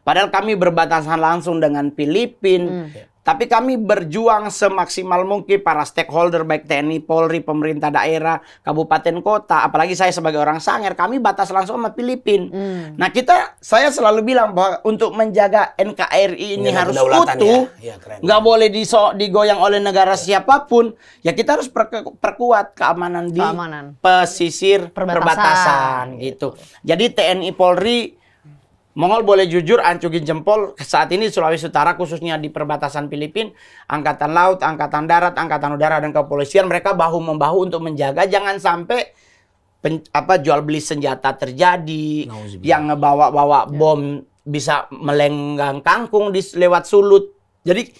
Speaker 3: padahal kami berbatasan langsung dengan Filipina. Tapi kami berjuang semaksimal mungkin para stakeholder baik TNI, Polri, pemerintah daerah, kabupaten kota, apalagi saya sebagai orang Sangir, kami batas langsung sama Filipina. Nah, saya selalu bilang bahwa untuk menjaga NKRI ini
Speaker 1: Menjaga
Speaker 3: harus
Speaker 1: kedaulatan
Speaker 3: utuh.
Speaker 1: ya. Ya, keren.
Speaker 3: Nggak boleh digoyang oleh negara siapapun. Ya kita harus perkuat keamanan di pesisir perbatasan gitu. Jadi TNI Polri Mongol boleh jujur ancungin jempol saat ini Sulawesi Utara khususnya di perbatasan Filipina, Angkatan Laut, Angkatan Darat, Angkatan Udara dan kepolisian mereka bahu-membahu untuk menjaga jangan sampai jual beli senjata terjadi, yang ngebawa-bawa bom bisa melenggang kangkung lewat Sulut. Jadi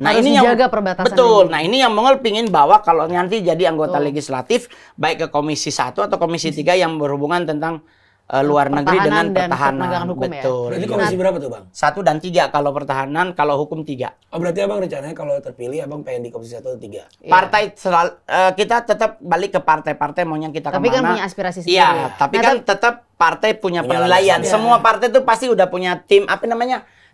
Speaker 2: harus
Speaker 3: ini yang
Speaker 2: perbatasan
Speaker 3: betul.
Speaker 2: ini.
Speaker 3: Nah, ini yang Mongol pingin bawa kalau nanti jadi anggota legislatif baik ke Komisi 1 atau Komisi 3 yang berhubungan tentang luar negeri dengan pertahanan.
Speaker 2: Hukum,
Speaker 3: betul.
Speaker 1: Berarti komisi berapa tuh, Bang?
Speaker 3: 1 dan 3 kalau pertahanan, kalau hukum 3.
Speaker 1: Oh, berarti Abang rencananya kalau terpilih Abang pengen di komisi 1 atau 3?
Speaker 3: Partai kita tetap balik ke partai-partai maunya kita
Speaker 2: tapi
Speaker 3: kemana.
Speaker 2: kan punya aspirasi sendiri.
Speaker 3: Iya, tapi kan tetap partai punya penilaian.
Speaker 1: landasan.
Speaker 3: Semua partai itu pasti udah punya tim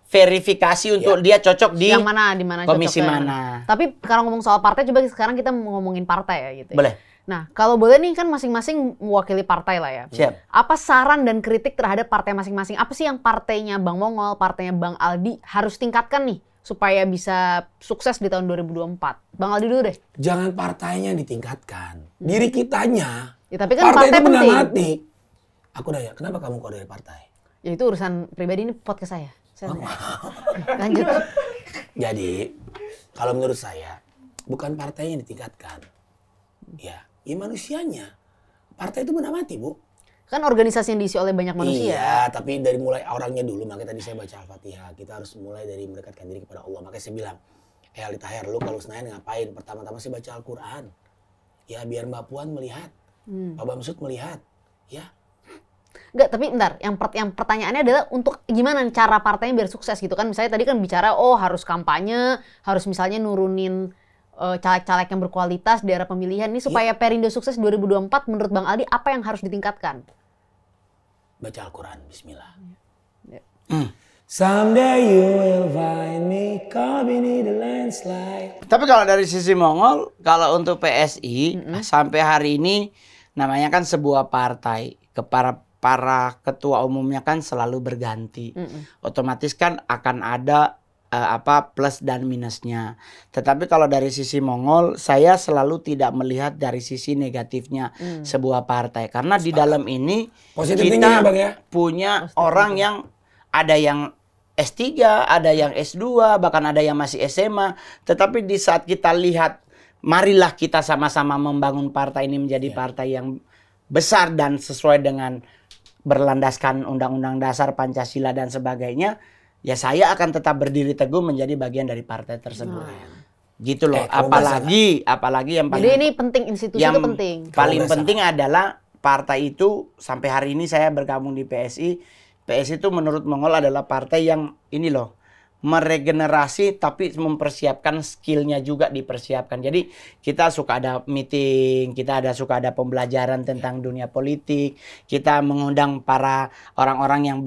Speaker 3: verifikasi untuk dia cocok di
Speaker 2: yang mana, di mana
Speaker 3: komisi
Speaker 2: cocoknya.
Speaker 3: mana.
Speaker 2: Tapi kalau ngomong soal partai, coba sekarang kita ngomongin partai ya gitu.
Speaker 3: Boleh.
Speaker 2: Nah, kalau boleh nih kan masing-masing mewakili partai lah ya.
Speaker 3: Siap.
Speaker 2: Apa saran dan kritik terhadap partai masing-masing? Apa sih yang partainya Bang Mongol, partainya Bang Aldi harus tingkatkan nih supaya bisa sukses di tahun 2024? Bang Aldi dulu deh.
Speaker 1: Jangan partainya ditingkatkan. Diri kitanya.
Speaker 2: Ya, tapi kan
Speaker 1: partai
Speaker 2: partai
Speaker 1: itu benda
Speaker 2: penting.
Speaker 1: mati. Aku nanya, kenapa kamu keluar dari partai?
Speaker 2: Ya itu urusan pribadi, ini podcast saya. Lanjut.
Speaker 1: Jadi, kalau menurut saya, bukan partainya yang ditingkatkan. Ya manusianya. Partai itu benda mati, Bu.
Speaker 2: Kan organisasi yang diisi oleh banyak manusia.
Speaker 1: Iya, tapi dari mulai orangnya dulu. Makanya tadi saya baca Al-Fatihah. Kita harus mulai dari mendekatkan diri kepada Allah. Makanya saya bilang, Ali Taher, lu kalau Senayan ngapain? Pertama-tama saya baca Al-Quran. Ya, biar Mbak Puan melihat. Pak Bamsud melihat. Ya.
Speaker 2: Enggak, tapi bentar. Yang pertanyaannya adalah untuk gimana cara partainya biar sukses gitu kan. Misalnya tadi kan bicara harus kampanye, harus misalnya nurunin caleg-caleg yang berkualitas di era pemilihan ini supaya Perindo sukses 2024 menurut Bang Aldi apa yang harus ditingkatkan?
Speaker 1: Baca Al-Quran, bismillah.
Speaker 2: Ya.
Speaker 1: Someday you will find me caught beneath the landslide.
Speaker 3: Tapi kalau dari sisi Mongol, kalau untuk PSI sampai hari ini namanya kan sebuah partai. Para ketua umumnya kan selalu berganti. Otomatis kan akan ada plus dan minusnya. Tetapi kalau dari sisi Mongol, saya selalu tidak melihat dari sisi negatifnya sebuah partai. Karena di dalam ini kita punya orang yang ada yang S3, ada yang S2, bahkan ada yang masih SMA. Tetapi di saat kita lihat, marilah kita sama-sama membangun partai ini menjadi partai yang besar dan sesuai dengan berlandaskan Undang-Undang Dasar Pancasila dan sebagainya, ya saya akan tetap berdiri teguh menjadi bagian dari partai tersebut. Gitu loh. Apalagi yang paling...
Speaker 2: Jadi ini penting, institusi itu penting.
Speaker 3: Paling penting adalah partai itu, sampai hari ini saya bergabung di PSI. PSI itu menurut Mongol adalah partai yang ini loh, meregenerasi tapi mempersiapkan skillnya juga dipersiapkan. Jadi kita suka ada meeting, kita suka ada pembelajaran tentang dunia politik, kita mengundang para orang-orang yang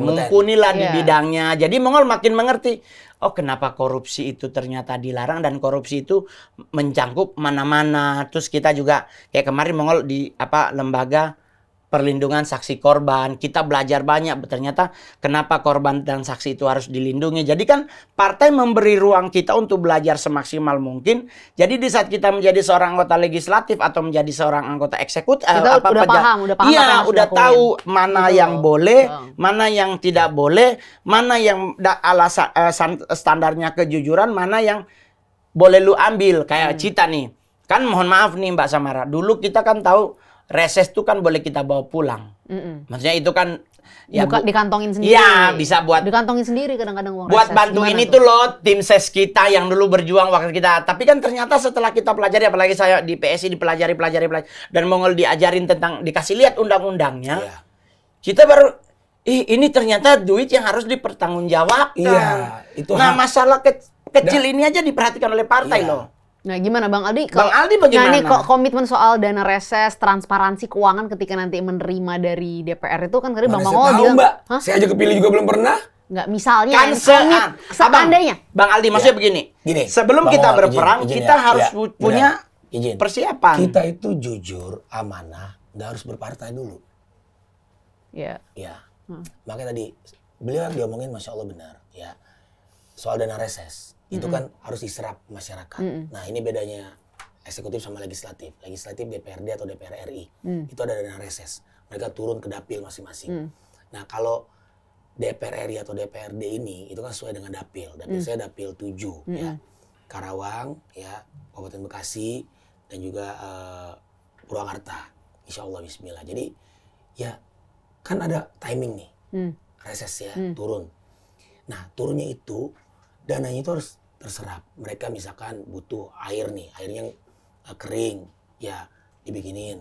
Speaker 3: mumpuni lah di bidangnya. Jadi Mongol makin mengerti, kenapa korupsi itu ternyata dilarang dan korupsi itu mencangkup mana-mana. Terus kita juga kayak kemarin Mongol di lembaga perlindungan saksi korban, kita belajar banyak. Ternyata kenapa korban dan saksi itu harus dilindungi. Jadi kan partai memberi ruang kita untuk belajar semaksimal mungkin. Jadi di saat kita menjadi seorang anggota legislatif atau menjadi seorang anggota eksekutif,
Speaker 2: udah paham
Speaker 3: iya, udah tahu mana yang boleh, mana yang tidak boleh, mana yang alasan standarnya kejujuran, mana yang boleh lu ambil. Kayak Cita nih, kan mohon maaf nih Mbak Samara, dulu kita kan tahu reses itu kan boleh kita bawa pulang. Maksudnya itu kan
Speaker 2: ya dikantongin sendiri.
Speaker 3: Iya, bisa buat
Speaker 2: dikantongin sendiri kadang-kadang uang
Speaker 3: buat
Speaker 2: reses.
Speaker 3: bantuin itu loh tim ses kita yang dulu berjuang waktu kita. Tapi kan ternyata setelah kita pelajari, apalagi saya di PSI dipelajari dan Mongol diajarin tentang, dikasih lihat undang-undangnya. Kita baru ini ternyata duit yang harus dipertanggungjawabkan.
Speaker 1: Iya, itu
Speaker 3: masalah kecil ini aja diperhatikan oleh partai loh.
Speaker 2: Nah, gimana Bang Aldi?
Speaker 3: Bang Aldi bagaimana?
Speaker 2: Nah, ini komitmen soal dana reses, transparansi keuangan ketika nanti menerima dari DPR itu kan tadi Bang Mongol bilang,
Speaker 1: Mbak. Saya aja kepilih juga belum pernah.
Speaker 2: Nggak, misalnya
Speaker 3: kan
Speaker 2: seandainya.
Speaker 3: Bang Aldi maksudnya begini. Sebelum kita berperang, kita harus punya persiapan.
Speaker 1: Kita itu jujur, amanah, nggak harus berpartai dulu.
Speaker 2: Iya.
Speaker 1: Ya. Makanya tadi beliau diomongin Masya Allah benar. Ya. Soal dana reses. Itu kan harus diserap masyarakat. Nah, ini bedanya eksekutif sama legislatif. Legislatif DPRD atau DPR RI. Itu ada dana reses. Mereka turun ke dapil masing-masing. Nah, kalau DPR RI atau DPRD ini itu kan sesuai dengan dapil. Dapil saya dapil 7 ya. Karawang ya, Kabupaten Bekasi dan juga Purwakarta. Insya Allah bismillah. Jadi ya kan ada timing nih. Reses ya, turun. Nah, turunnya itu dananya itu harus terserap. Mereka misalkan butuh air nih, airnya kering, ya dibikinin.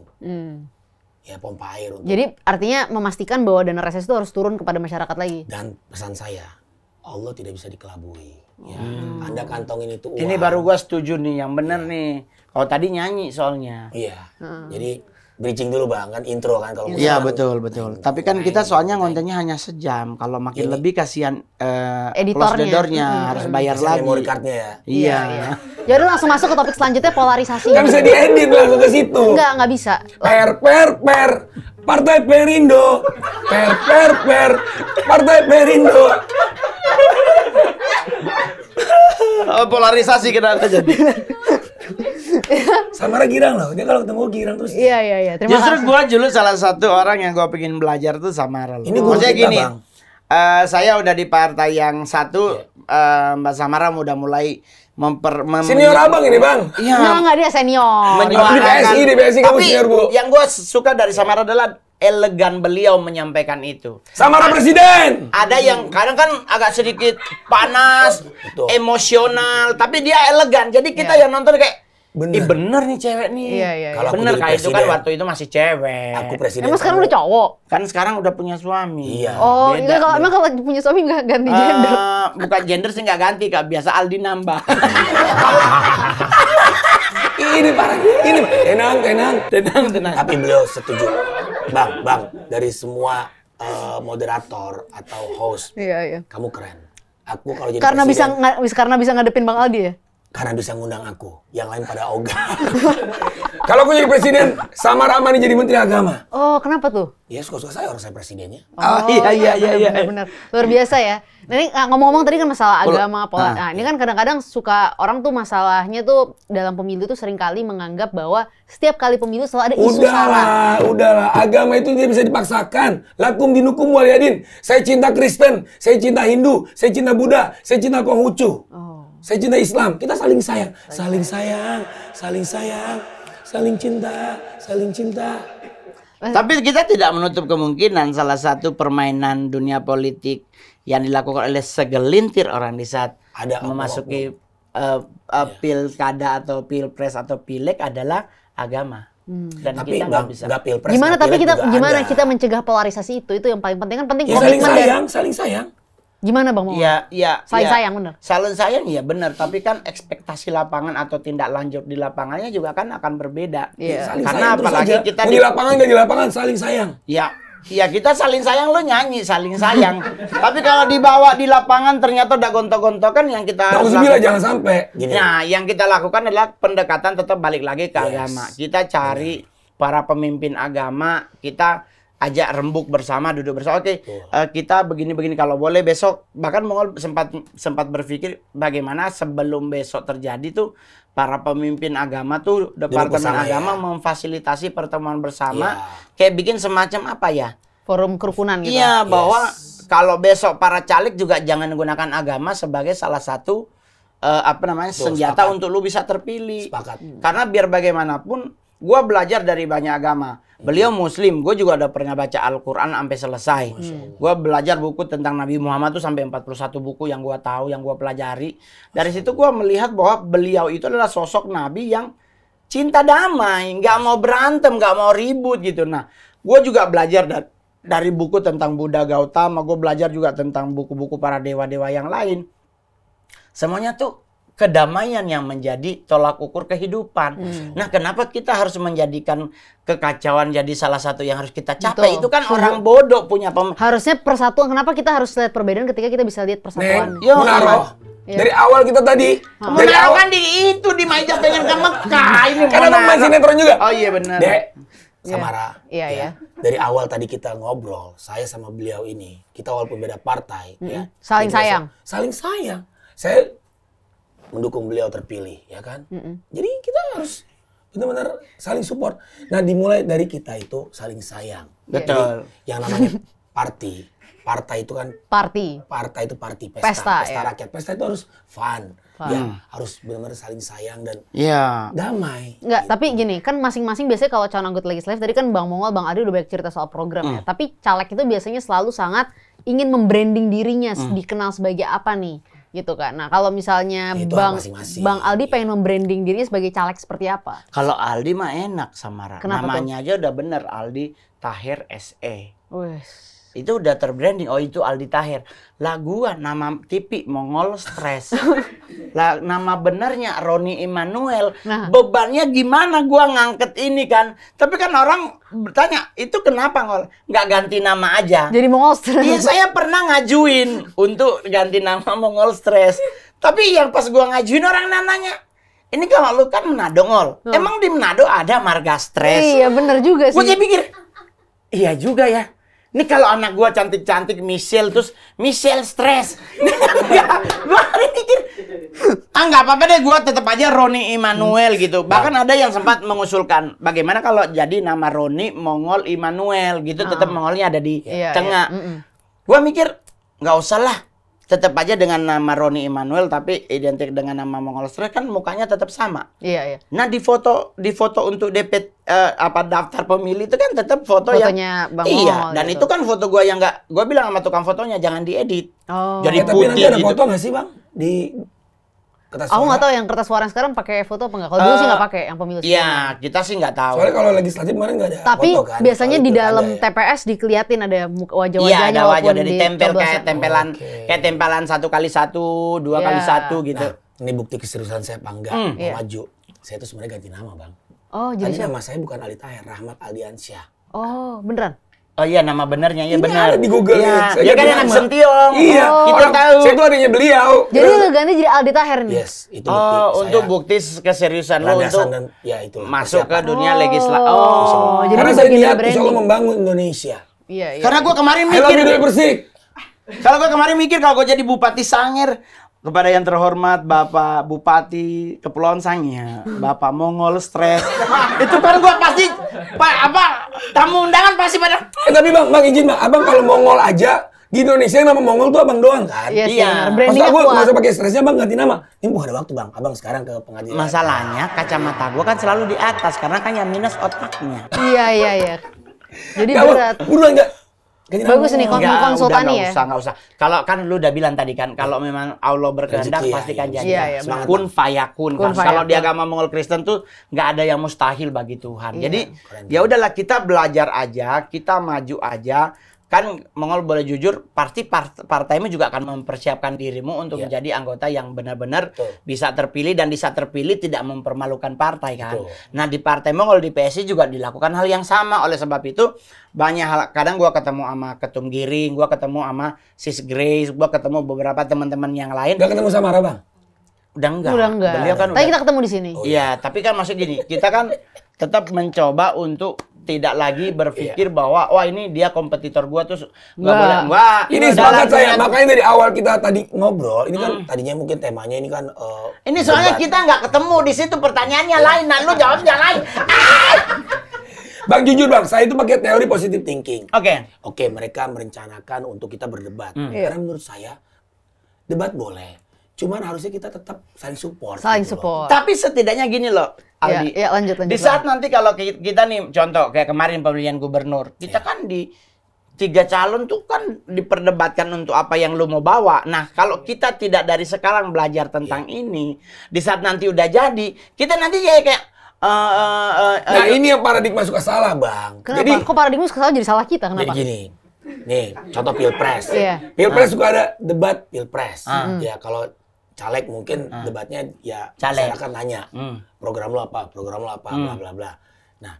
Speaker 1: Ya pompa air.
Speaker 2: Jadi artinya memastikan bahwa dana reses itu harus turun kepada masyarakat lagi.
Speaker 1: Dan pesan saya, Allah tidak bisa dikelabui. Ya, Anda kantongin itu uang.
Speaker 3: Ini baru gua setuju nih, yang bener nih. Kalau tadi nyanyi soalnya.
Speaker 1: Iya. Jadi bridging dulu Bang, kan intro kan kalau
Speaker 3: iya betul. Tapi kan kita soalnya ngontennya hanya sejam. Kalau makin lebih kasihan editornya harus bayar lagi.
Speaker 1: Memory cardnya ya.
Speaker 3: Iya.
Speaker 2: Jadi langsung masuk ke topik selanjutnya, polarisasi.
Speaker 1: Kan bisa diedit langsung ke situ.
Speaker 2: Nggak bisa.
Speaker 1: Per. Partai Perindo. Per. Partai Perindo.
Speaker 3: Polarisasi kenapa jadi?
Speaker 1: Samara girang loh, dia kalau ketemu girang terus.
Speaker 2: Iya.
Speaker 3: Justru gue dulu salah satu orang yang gue pengen belajar tuh Samara.
Speaker 1: Ini maksudnya gini, Bang.
Speaker 3: Saya udah di partai yang satu, Mbak Samara udah mulai
Speaker 1: senior abang ini Bang.
Speaker 2: Iya. Nggak dia senior.
Speaker 1: Di PSI kamu senior Bu.
Speaker 3: Yang gue suka dari Samara adalah elegan beliau menyampaikan itu.
Speaker 1: Samara Presiden.
Speaker 3: Ada yang kadang kan agak sedikit panas, emosional, tapi dia elegan. Jadi kita yang nonton kayak
Speaker 1: Bener.
Speaker 3: Bener nih cewek nih.
Speaker 2: Iya.
Speaker 1: Kalau aku
Speaker 3: Bener,
Speaker 1: jadi
Speaker 3: kayak itu kan
Speaker 1: presiden,
Speaker 3: waktu itu masih cewek.
Speaker 1: aku presiden.
Speaker 2: Emang sekarang
Speaker 1: kamu-
Speaker 2: udah cowok?
Speaker 3: Kan sekarang udah punya suami.
Speaker 1: Iya.
Speaker 2: Oh,
Speaker 3: Beda,
Speaker 2: kalau emang kalau punya suami nggak ganti gender?
Speaker 3: Bukan gender sih nggak ganti Kak, biasa Aldi nambah.
Speaker 1: Ini parah. Ini tenang.
Speaker 3: Tenang.
Speaker 1: Tapi beliau setuju. Bang, dari semua moderator atau host,
Speaker 2: Iya.
Speaker 1: kamu keren. Aku kalau jadi
Speaker 2: Karena
Speaker 1: presiden,
Speaker 2: karena bisa ngadepin Bang Aldi ya?
Speaker 1: karena bisa ngundang aku. Yang lain pada ogah. Kalau aku jadi presiden, sama Ramani jadi menteri agama.
Speaker 2: Oh, kenapa tuh?
Speaker 1: Ya suka-suka saya orang saya presidennya.
Speaker 3: Oh, iya.
Speaker 2: Benar. Luar biasa ya. Nah, ini ngomong-ngomong tadi kan masalah agama, pola. Nah, ini kan kadang-kadang suka orang tuh masalahnya tuh dalam pemilu tuh seringkali menganggap bahwa setiap kali pemilu selalu ada isu sara.
Speaker 1: Udahlah. Agama itu tidak bisa dipaksakan. Lakum dinukum waliyadin. Saya cinta Kristen, saya cinta Hindu, saya cinta Buddha, saya cinta Konghucu. Saya cinta Islam. Kita saling sayang. Saling cinta.
Speaker 3: Tapi kita tidak menutup kemungkinan salah satu permainan dunia politik yang dilakukan oleh segelintir orang di saat
Speaker 1: Ada
Speaker 3: memasuki pilkada atau pilpres atau pileg adalah agama. Dan
Speaker 1: Tapi
Speaker 3: kita nggak bisa.
Speaker 1: nggak pilpres.
Speaker 2: Gimana
Speaker 1: nggak
Speaker 2: tapi
Speaker 1: pileg
Speaker 2: kita
Speaker 1: juga
Speaker 2: gimana
Speaker 1: ada.
Speaker 2: kita mencegah polarisasi itu yang paling penting kan penting
Speaker 1: Ya saling
Speaker 2: komitmen dari
Speaker 1: sayang.
Speaker 2: gimana Bang Mo?
Speaker 3: Iya.
Speaker 2: Saling sayang, bener.
Speaker 3: Saling sayang iya benar, tapi kan ekspektasi lapangan atau tindak lanjut di lapangannya juga kan akan berbeda.
Speaker 2: Iya.
Speaker 1: Saling
Speaker 3: Karena
Speaker 1: sayang terus
Speaker 3: apalagi
Speaker 1: aja.
Speaker 3: kita
Speaker 1: Mau di lapangan nggak di lapangan saling sayang.
Speaker 3: Ya kita saling sayang, lo nyanyi saling sayang. Tapi kalau dibawa di lapangan ternyata udah gontok-gontokan yang kita
Speaker 1: Nauzubillah jangan sampai. Gini.
Speaker 3: Nah, yang kita lakukan adalah pendekatan tetap balik lagi ke
Speaker 1: Yes.
Speaker 3: agama. Kita cari para pemimpin agama, kita ajak rembuk bersama, duduk bersama. Oke, kita begini-begini kalau boleh besok. Bahkan Mongol sempat berpikir bagaimana sebelum besok terjadi tuh para pemimpin agama tuh departemen
Speaker 1: bersama,
Speaker 3: agama
Speaker 1: ya.
Speaker 3: memfasilitasi pertemuan bersama,
Speaker 1: Ya.
Speaker 3: kayak bikin semacam apa ya?
Speaker 2: Forum kerukunan gitu.
Speaker 3: Iya, bahwa kalau besok para caleg juga jangan menggunakan agama sebagai salah satu senjata
Speaker 1: sepakat.
Speaker 3: untuk lu bisa terpilih.
Speaker 1: Sepakat.
Speaker 3: Karena biar bagaimanapun, gua belajar dari banyak agama. Beliau Muslim, gue juga udah pernah baca Al-Quran sampai selesai. Gue belajar buku tentang Nabi Muhammad tuh sampai 41 buku yang gue tahu, yang gue pelajari. Dari situ gue melihat bahwa beliau itu adalah sosok Nabi yang cinta damai, nggak mau berantem, nggak mau ribut gitu. Nah, gue juga belajar dari buku tentang Buddha Gautama, gue belajar juga tentang buku-buku para dewa-dewa yang lain. Semuanya tuh kedamaian yang menjadi tolak ukur kehidupan. Nah, kenapa kita harus menjadikan kekacauan jadi salah satu yang harus kita capai?
Speaker 2: Betul.
Speaker 3: Itu kan orang bodoh punya
Speaker 2: Harusnya persatuan. Kenapa kita harus lihat perbedaan ketika kita bisa lihat persatuan?
Speaker 3: Yo,
Speaker 1: Munaroh.
Speaker 2: Iya.
Speaker 1: Dari awal kita tadi. Dari
Speaker 3: Munaroh
Speaker 1: awal.
Speaker 3: kan di meja pengen ke Mekah. Ini
Speaker 1: Karena emang main sinetron juga.
Speaker 3: Oh iya benar.
Speaker 1: Dek, Samara.
Speaker 2: Iya, iya.
Speaker 1: Dari awal tadi kita ngobrol, saya sama beliau ini, kita walaupun beda partai, ya.
Speaker 2: Saling
Speaker 1: Kita
Speaker 2: sayang.
Speaker 1: Saling sayang. Saya mendukung beliau terpilih, ya kan? Jadi kita harus benar-benar saling support. Nah, dimulai dari kita itu saling sayang.
Speaker 3: Betul.
Speaker 1: Jadi, yang namanya partai itu kan
Speaker 2: Party.
Speaker 1: partai itu pesta
Speaker 2: Pesta, ya.
Speaker 1: rakyat. Pesta itu harus fun. Ya, harus benar-benar saling sayang dan
Speaker 3: Iya.
Speaker 1: damai.
Speaker 2: Enggak, tapi gini, kan masing-masing biasanya kalau calon anggota legislatif, tadi kan Bang Mongol, Bang Adi udah banyak cerita soal program ya. Tapi caleg itu biasanya selalu sangat ingin membranding dirinya, dikenal sebagai apa nih, gitu kan. Nah, kalau misalnya
Speaker 1: Itu masing-masing.
Speaker 2: Bang Aldi pengen membranding dirinya sebagai caleg seperti apa?
Speaker 3: Kalau Aldi mah enak Samara.
Speaker 2: Kenapa
Speaker 3: Namanya aja udah bener, Aldi Tahir SE.
Speaker 2: Wes.
Speaker 3: Itu udah terbranding. Oh, itu Aldi Tahir. Lah gua nama TV Mongol Stres. Lah nama benernya Roni Immanuel.
Speaker 2: Nah.
Speaker 3: Bebannya gimana gua ngangket ini kan? Tapi kan orang bertanya, itu kenapa Ngol? Nggak ganti nama aja.
Speaker 2: Jadi Mongol stres.
Speaker 3: Iya, saya pernah ngajuin untuk ganti nama Mongol Stres. Tapi yang pas gua ngajuin orang nanya, ini kalau lu kan Manado Ngol. Emang di Manado ada marga Stres?
Speaker 2: Iya, bener juga sih.
Speaker 3: Gue pikir, iya juga ya. Ini kalau anak gua cantik-cantik Michelle, terus Michelle Stres. Gua pikir, nggak apa-apa deh, gua tetap aja Roni Immanuel gitu. Bahkan ada yang sempat mengusulkan, bagaimana kalau jadi nama Roni Mongol Immanuel gitu, tetap Mongolnya ada di
Speaker 2: Iya,
Speaker 3: tengah.
Speaker 2: iya.
Speaker 3: Gua mikir, nggak usah lah. Tetap aja dengan nama Roni Immanuel, tapi identik dengan nama Mongol Stres, kan mukanya tetap sama.
Speaker 2: Iya, iya.
Speaker 3: Nah, di foto untuk DP daftar pemilih itu kan tetap
Speaker 2: Fotonya Bang
Speaker 3: iya,
Speaker 2: Mongol
Speaker 3: dan
Speaker 2: gitu.
Speaker 3: itu kan foto gua yang gua bilang sama tukang fotonya jangan diedit.
Speaker 2: Oh.
Speaker 3: Jadi
Speaker 1: Tapi nanti
Speaker 3: putih
Speaker 1: ada
Speaker 3: gitu.
Speaker 1: foto nggak sih, Bang? Di kertas
Speaker 2: Aku nggak
Speaker 1: suara.
Speaker 2: tahu yang kertas suara yang sekarang pakai foto apa nggak. Kalau dulu sih nggak pakai yang pemilu sebelumnya.
Speaker 3: Iya, kita sih nggak tahu.
Speaker 1: Soalnya kalau legislatif kemarin nggak ada
Speaker 2: Tapi
Speaker 1: foto kan.
Speaker 2: biasanya
Speaker 1: Kalau
Speaker 2: di
Speaker 1: itu
Speaker 2: dalam
Speaker 1: ada ya.
Speaker 2: TPS dikeliatin ada
Speaker 3: Iya,
Speaker 2: wajah-wajahnya
Speaker 3: ada wajah
Speaker 2: walaupun
Speaker 3: dari tempel
Speaker 2: dicoblos.
Speaker 3: kayak tempelan
Speaker 1: Oke.
Speaker 3: kayak tempelan 1x1, 2x1 gitu.
Speaker 1: Nah, ini bukti keseriusan saya apa enggak mau
Speaker 2: Iya.
Speaker 1: maju. Saya tuh sebenarnya ganti nama, Bang.
Speaker 2: Oh, jadi
Speaker 1: Tadi
Speaker 2: siapa?
Speaker 1: nama saya bukan Ali Tahir, Rahmat Aldiansyah.
Speaker 2: Oh, beneran?
Speaker 3: Oh iya, nama benernya ya
Speaker 1: Ini
Speaker 3: benar.
Speaker 1: ada di Google
Speaker 3: Iya,
Speaker 1: nih. Saya
Speaker 3: dia kan
Speaker 1: ganti
Speaker 3: anak
Speaker 1: nama.
Speaker 3: Sentiong.
Speaker 1: Iya,
Speaker 3: Kita
Speaker 1: orang-
Speaker 3: tahu.
Speaker 1: Saya tuh adanya beliau.
Speaker 2: Jadi lu ganti jadi Aldi Taher nih?
Speaker 1: Yes, itu bukti.
Speaker 3: Oh, untuk
Speaker 1: saya
Speaker 3: bukti keseriusan lo
Speaker 1: landasan
Speaker 3: untuk
Speaker 1: dan ya itu
Speaker 3: masuk ke dunia
Speaker 2: Oh.
Speaker 3: legislatif.
Speaker 2: Oh, jadi
Speaker 1: Karena
Speaker 2: itu
Speaker 1: saya
Speaker 2: bagian
Speaker 1: niat
Speaker 2: dari
Speaker 1: insya Allah
Speaker 2: branding.
Speaker 1: membangun Indonesia.
Speaker 2: Iya, iya.
Speaker 3: Karena gua kemarin
Speaker 1: I love
Speaker 3: mikir,
Speaker 1: you Dewi Persik.
Speaker 3: kalau gua kemarin mikir kalau gua jadi Bupati Sangir, kepada yang terhormat Bapak Bupati Kepulauan Sangir, Bapak Mongol stres. Itu kan gua pasti tamu undangan pasti pada
Speaker 1: Tapi bang izin bang, abang kalau Mongol aja di Indonesia yang nama Mongol tuh abang doang kan?
Speaker 2: Iya sih,
Speaker 3: Iya.
Speaker 2: benar.
Speaker 1: Maksud
Speaker 2: Brandingnya
Speaker 1: aku nggak
Speaker 2: kuat.
Speaker 1: usah pakai stresnya bang ganti nama. Ini bukan ada waktu bang, abang sekarang ke pengadilan.
Speaker 3: masalahnya kacamata gua kan selalu di atas karena kan yang minus otaknya.
Speaker 2: Iya, iya, iya. Jadi
Speaker 1: Nggak, Bang.
Speaker 2: berat.
Speaker 1: Buruan nggak? Ganti nama.
Speaker 2: Bagus nih,
Speaker 1: Bang.
Speaker 2: Mau konsultani ya?
Speaker 3: Nggak usah. Kalau kan lu udah bilang tadi kan, kalau memang Allah berkehendak
Speaker 1: Rezeki ya,
Speaker 3: pasti kan
Speaker 1: iya.
Speaker 3: jadi.
Speaker 2: Iya, iya,
Speaker 1: benar.
Speaker 3: Kun fayakun kan.
Speaker 2: Kun
Speaker 3: Kalau di
Speaker 2: fayakun.
Speaker 3: agama Mongol Kristen tuh nggak ada yang mustahil bagi Tuhan.
Speaker 2: Iya.
Speaker 3: Jadi
Speaker 1: Keren.
Speaker 3: ya udahlah kita belajar aja, kita maju aja. Kan Mongol boleh jujur, pasti partaimu juga akan mempersiapkan dirimu untuk
Speaker 1: Iya.
Speaker 3: menjadi anggota yang benar-benar
Speaker 1: Betul.
Speaker 3: bisa terpilih dan bisa terpilih tidak mempermalukan partai kan.
Speaker 1: Betul.
Speaker 3: Nah di partai Mongol di PSI juga dilakukan hal yang sama. Oleh sebab itu banyak hal. Kadang gua ketemu sama Ketum Giring, gua ketemu sama Sis Grace, gua ketemu beberapa teman-teman yang lain.
Speaker 1: Nggak ketemu sama Ara bang?
Speaker 3: Udah enggak.
Speaker 2: Udah enggak.
Speaker 3: Beliau kan
Speaker 2: Tapi
Speaker 3: udah.
Speaker 2: kita ketemu di sini.
Speaker 3: Iya, tapi kan maksud gini, kita kan tetap mencoba untuk tidak lagi berpikir bahwa wah ini dia kompetitor gua terus nggak
Speaker 2: Nggak.
Speaker 3: boleh. Wah,
Speaker 1: Ini
Speaker 3: dalam
Speaker 1: sepakat saya,
Speaker 3: dunia-
Speaker 1: makanya dari awal kita tadi ngobrol, ini kan tadinya mungkin temanya ini kan
Speaker 3: Ini soalnya
Speaker 1: debat.
Speaker 3: kita nggak ketemu di situ pertanyaannya lain, nah lu jawabnya lain.
Speaker 1: Bang jujur bang, saya itu pakai teori positive thinking.
Speaker 3: Oke.
Speaker 1: Oke, mereka merencanakan untuk kita berdebat.
Speaker 2: Iya.
Speaker 1: Karena menurut saya debat boleh, cuman harusnya kita tetap saling support.
Speaker 2: Saling
Speaker 1: gitu loh.
Speaker 2: support.
Speaker 3: Tapi setidaknya gini loh, Aldi.
Speaker 2: Iya, lanjut.
Speaker 3: Di saat nanti kalau kita nih contoh kayak kemarin pemilihan gubernur, kita kan di 3 calon tuh kan diperdebatkan untuk apa yang lu mau bawa. Nah, kalau kita tidak dari sekarang belajar tentang ini, di saat nanti udah jadi, kita nanti kayak
Speaker 1: Nah ini yang paradigma suka salah bang.
Speaker 2: Kenapa?
Speaker 1: Jadi
Speaker 2: Kok paradigma sekarang jadi salah kita? Kenapa?
Speaker 1: jadi gini, nih contoh pilpres.
Speaker 2: Iya.
Speaker 1: Pilpres suka ada debat pilpres.
Speaker 3: Ah.
Speaker 1: Ya kalau caleg mungkin debatnya ya
Speaker 3: Caleg.
Speaker 1: masyarakat nanya program lo apa, bla bla bla. Nah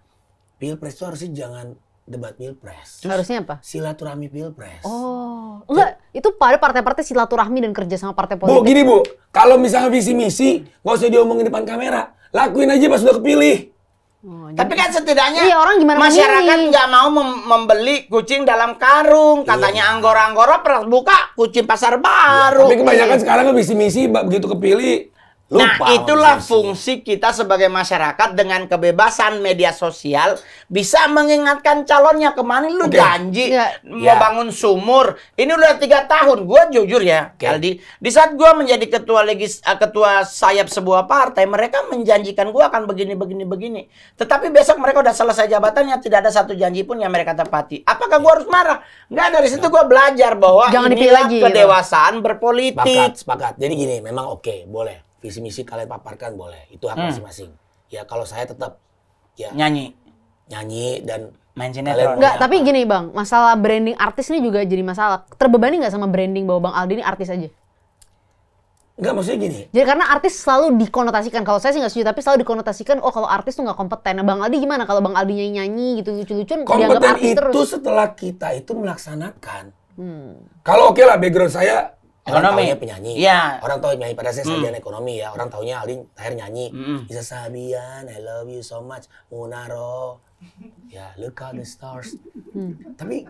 Speaker 1: pilpres itu harusnya jangan debat pilpres.
Speaker 2: Harusnya apa?
Speaker 1: Silaturahmi pilpres.
Speaker 2: Oh, enggak. Itu pada partai-partai silaturahmi dan kerja sama partai
Speaker 1: Bu,
Speaker 2: politik.
Speaker 1: gini Bu, kalau misalnya visi misi, nggak usah diomongin depan kamera, lakuin aja pas sudah kepilih.
Speaker 2: Oh,
Speaker 3: Tapi kan setidaknya
Speaker 2: Iya, orang gimana
Speaker 3: masyarakat
Speaker 2: memilih?
Speaker 3: nggak mau membeli kucing dalam karung. Katanya Anggora-Anggora pernah buka kucing pasar baru.
Speaker 1: Tapi kebanyakan sekarang kan visi misi begitu kepilih, lupa.
Speaker 3: Nah,
Speaker 1: sama
Speaker 3: itulah
Speaker 1: visi misi.
Speaker 3: fungsi kita sebagai masyarakat dengan kebebasan media sosial bisa mengingatkan calonnya. Kemarin lu
Speaker 1: Oke.
Speaker 3: janji
Speaker 2: Iya.
Speaker 3: mau
Speaker 1: Iya.
Speaker 3: bangun sumur. Ini udah 3 tahun. Gua jujur ya,
Speaker 1: Oke.
Speaker 3: Aldi. Di saat gua menjadi ketua sayap sebuah partai, mereka menjanjikan gua akan begini. Tetapi besok mereka udah selesai jabatannya, tidak ada satu janji pun yang mereka tepati. Apakah gua harus marah? Enggak, dari situ gua belajar bahwa
Speaker 2: Jangan dipilih
Speaker 3: inilah
Speaker 2: lagi, gitu.
Speaker 3: kedewasaan berpolitik.
Speaker 1: Sepakat. Jadi gini, memang oke, boleh. Visi misi kalian paparkan boleh. Itu hak masing-masing. Ya kalau saya tetap ya
Speaker 3: Nyanyi,
Speaker 1: nyanyi dan
Speaker 3: main
Speaker 1: kalian
Speaker 3: sinetron.
Speaker 2: Enggak,
Speaker 1: mau
Speaker 2: tapi
Speaker 1: apa.
Speaker 2: gini Bang, masalah branding artis ini juga jadi masalah. Terbebani nggak sama branding bahwa Bang Aldi ini artis aja?
Speaker 1: Enggak, maksudnya gini.
Speaker 2: Jadi karena artis selalu dikonotasikan, kalau saya sih nggak setuju, tapi selalu dikonotasikan, oh kalau artis tuh nggak kompeten. Nah Bang Aldi gimana kalau Bang Aldi nyanyi gitu lucu-lucuan dianggap
Speaker 1: Kompeten
Speaker 2: artis
Speaker 1: itu
Speaker 2: terus?
Speaker 1: setelah kita itu melaksanakan. Kalau oke lah background saya orang
Speaker 3: Ekonomi.
Speaker 1: taunya penyanyi.
Speaker 3: Iya.
Speaker 1: Orang tahu penyanyi, pada saya sarjana ekonomi ya. Orang taunya Aldi Tahir nyanyi. Isa Sabian, I love you so much. Munaro. Ya, look out the stars. Tapi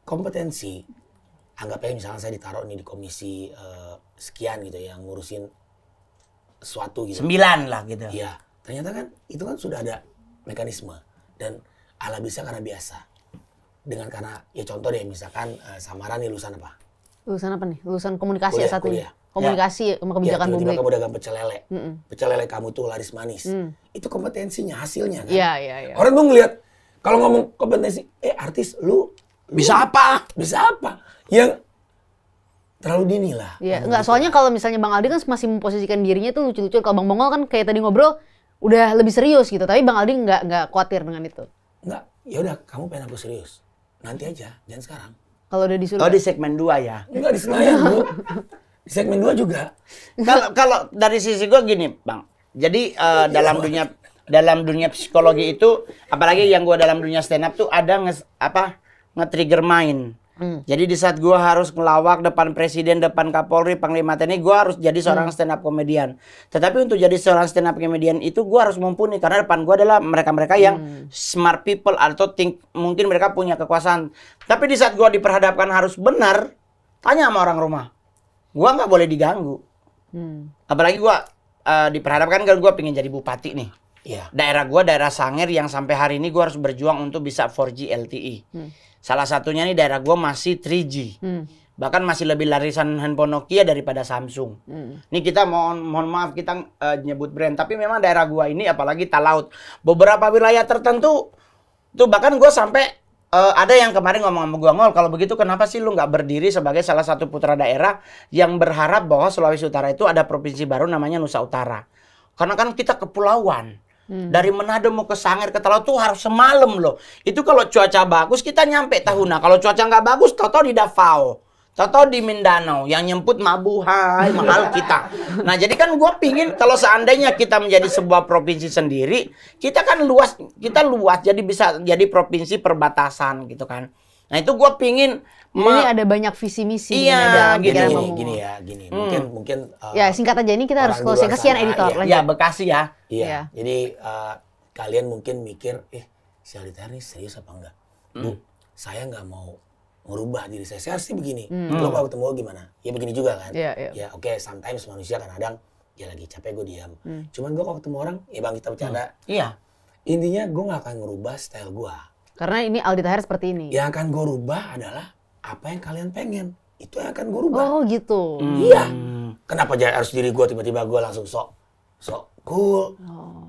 Speaker 1: kompetensi, anggap aja misalnya saya ditaruh nih di komisi sekian gitu yang ngurusin sesuatu gitu.
Speaker 3: 9 lah gitu.
Speaker 1: Iya, ternyata kan itu kan sudah ada mekanisme dan ala bisa karena biasa. Dengan karena ya contoh deh misalkan Samara nih lulusan apa?
Speaker 2: Lulusan apa nih? Lulusan komunikasi
Speaker 1: Kuliah,
Speaker 2: ya satunya?
Speaker 1: kuliah.
Speaker 2: Komunikasi sama kebijakan
Speaker 1: ya, tiba-tiba
Speaker 2: publik.
Speaker 1: kamu dagang pecel lele. Pecel lele kamu tuh laris manis. Itu kompetensinya, hasilnya kan.
Speaker 2: Iya, iya, iya.
Speaker 1: Orang tuh ngelihat kalau ngomong kompetensi, artis lu
Speaker 3: Bisa apa?
Speaker 1: bisa apa? Yang terlalu dini lah.
Speaker 2: Iya, enggak, soalnya kalau misalnya Bang Aldi kan masih memposisikan dirinya tuh lucu-lucu. Kalau Bang Mongol kan kayak tadi ngobrol udah lebih serius gitu, tapi Bang Aldi nggak khawatir dengan itu.
Speaker 1: Enggak, ya udah kamu pengen aku serius. Nanti aja, jangan sekarang.
Speaker 2: Kalau udah disuruh.
Speaker 3: Oh, di segmen 2 ya.
Speaker 1: Enggak di Senayan, Bu. Di segmen 2 juga.
Speaker 3: Kalau dari sisi gue gini, Bang. Jadi dalam dunia psikologi itu, apalagi yang gue dalam dunia stand up tuh ada nge-trigger mind. Jadi di saat gue harus ngelawak depan presiden, depan Kapolri, Panglima TNI, gue harus jadi seorang stand up komedian. Tetapi untuk jadi seorang stand up komedian itu gue harus mumpuni, karena depan gue adalah mereka-mereka yang smart people atau mungkin mereka punya kekuasaan. Tapi di saat gue diperhadapkan harus benar, tanya sama orang rumah, gue nggak boleh diganggu. Apalagi gue diperhadapkan kan gue pengen jadi bupati nih.
Speaker 1: Iya.
Speaker 3: Daerah gue daerah Sangir yang sampai hari ini gue harus berjuang untuk bisa 4G LTE. Salah satunya nih daerah gue masih 3G. Bahkan masih lebih larisan handphone Nokia daripada Samsung. Ini kita mohon maaf kita nyebut brand. Tapi memang daerah gue ini apalagi Talaut. Beberapa wilayah tertentu tuh bahkan gue sampai ada yang kemarin ngomong sama gue, Ngol, kalau begitu kenapa sih lu nggak berdiri sebagai salah satu putra daerah yang berharap bahwa Sulawesi Utara itu ada provinsi baru namanya Nusa Utara. Karena kan kita kepulauan. Dari Manado mau ke Sangir ke Talaut tuh harus semalam loh. Itu kalau cuaca bagus kita nyampe Tahuna. Kalau cuaca nggak bagus, tau-tau di Davao, tau-tau di Mindanao. Yang nyemput mabuhay mahal kita. Nah jadi kan gue pingin kalau seandainya kita menjadi sebuah provinsi sendiri, kita kan luas, jadi bisa jadi provinsi perbatasan gitu kan. Nah itu gue pingin.
Speaker 2: Ini ada banyak visi misi.
Speaker 3: Iya,
Speaker 1: gini. Mungkin.
Speaker 2: Ya singkat aja, ini kita harus closing. Kasihan editor.
Speaker 3: Ya Bekasi ya.
Speaker 1: Iya. Jadi kalian mungkin mikir, si Aldi Taher ini serius apa enggak? Bu, saya nggak mau merubah diri saya. Saya harusnya begini. Lo kalau ketemu gue gimana? Ya begini juga kan. Ya oke, sometimes manusia kadang ya lagi capek gue diam. Cuman gue kalau ketemu orang, ya Bang kita bercanda.
Speaker 3: Iya.
Speaker 1: Intinya gue nggak akan ngerubah style gue.
Speaker 2: Karena ini Aldi Taher seperti ini.
Speaker 1: Yang akan gue rubah adalah apa yang kalian pengen. Itu yang akan gue rubah.
Speaker 2: Oh gitu.
Speaker 1: Iya. Kenapa harus diri gue tiba-tiba gue langsung sok cool.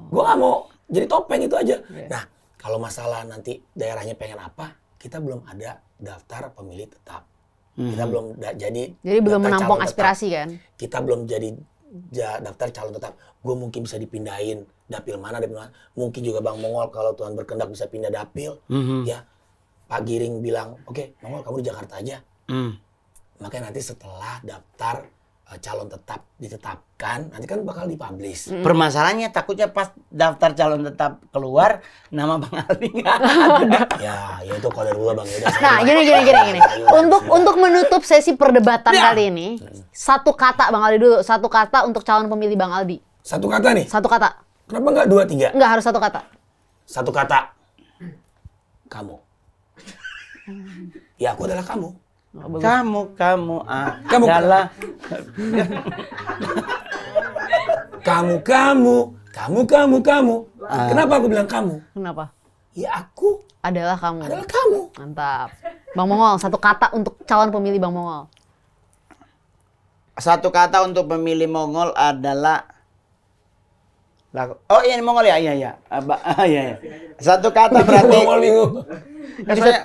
Speaker 1: Gue gak mau jadi topeng itu aja. Nah kalau masalah nanti daerahnya pengen apa, kita belum ada daftar pemilih tetap. Kita belum jadi
Speaker 2: belum menampung aspirasi tetap. Kan.
Speaker 1: Kita belum jadi daftar calon tetap. Gue mungkin bisa dipindahin dapil mana. Mungkin juga Bang Mongol kalau Tuhan berkehendak bisa pindah dapil. Ya Pak Giring bilang, oke, Mongol kamu di Jakarta aja. Makanya nanti setelah daftar calon tetap ditetapkan, nanti kan bakal dipublish.
Speaker 3: Permasalahannya takutnya pas daftar calon tetap keluar, nama Bang Aldi nggak ada.
Speaker 1: Ya itu kalau dari Bang.
Speaker 2: Nah, gini. Untuk menutup sesi perdebatan kali ini, satu kata Bang Aldi dulu, satu kata untuk calon pemilih Bang Aldi.
Speaker 1: Satu kata nih?
Speaker 2: Satu kata.
Speaker 1: Kenapa nggak 2, 3?
Speaker 2: Nggak, harus satu kata.
Speaker 1: Satu kata. Kamu. Ya aku adalah kamu.
Speaker 3: Kamu adalah
Speaker 1: kamu. Kenapa aku bilang kamu?
Speaker 2: Kenapa?
Speaker 1: Ya aku
Speaker 2: adalah kamu.
Speaker 1: Adalah kamu.
Speaker 2: Mantap. Bang Mongol, satu kata untuk calon pemilih Bang Mongol.
Speaker 3: Satu kata untuk pemilih Mongol adalah oh iya Mongol ya. Iya. Satu kata berarti
Speaker 1: Mongol bingung.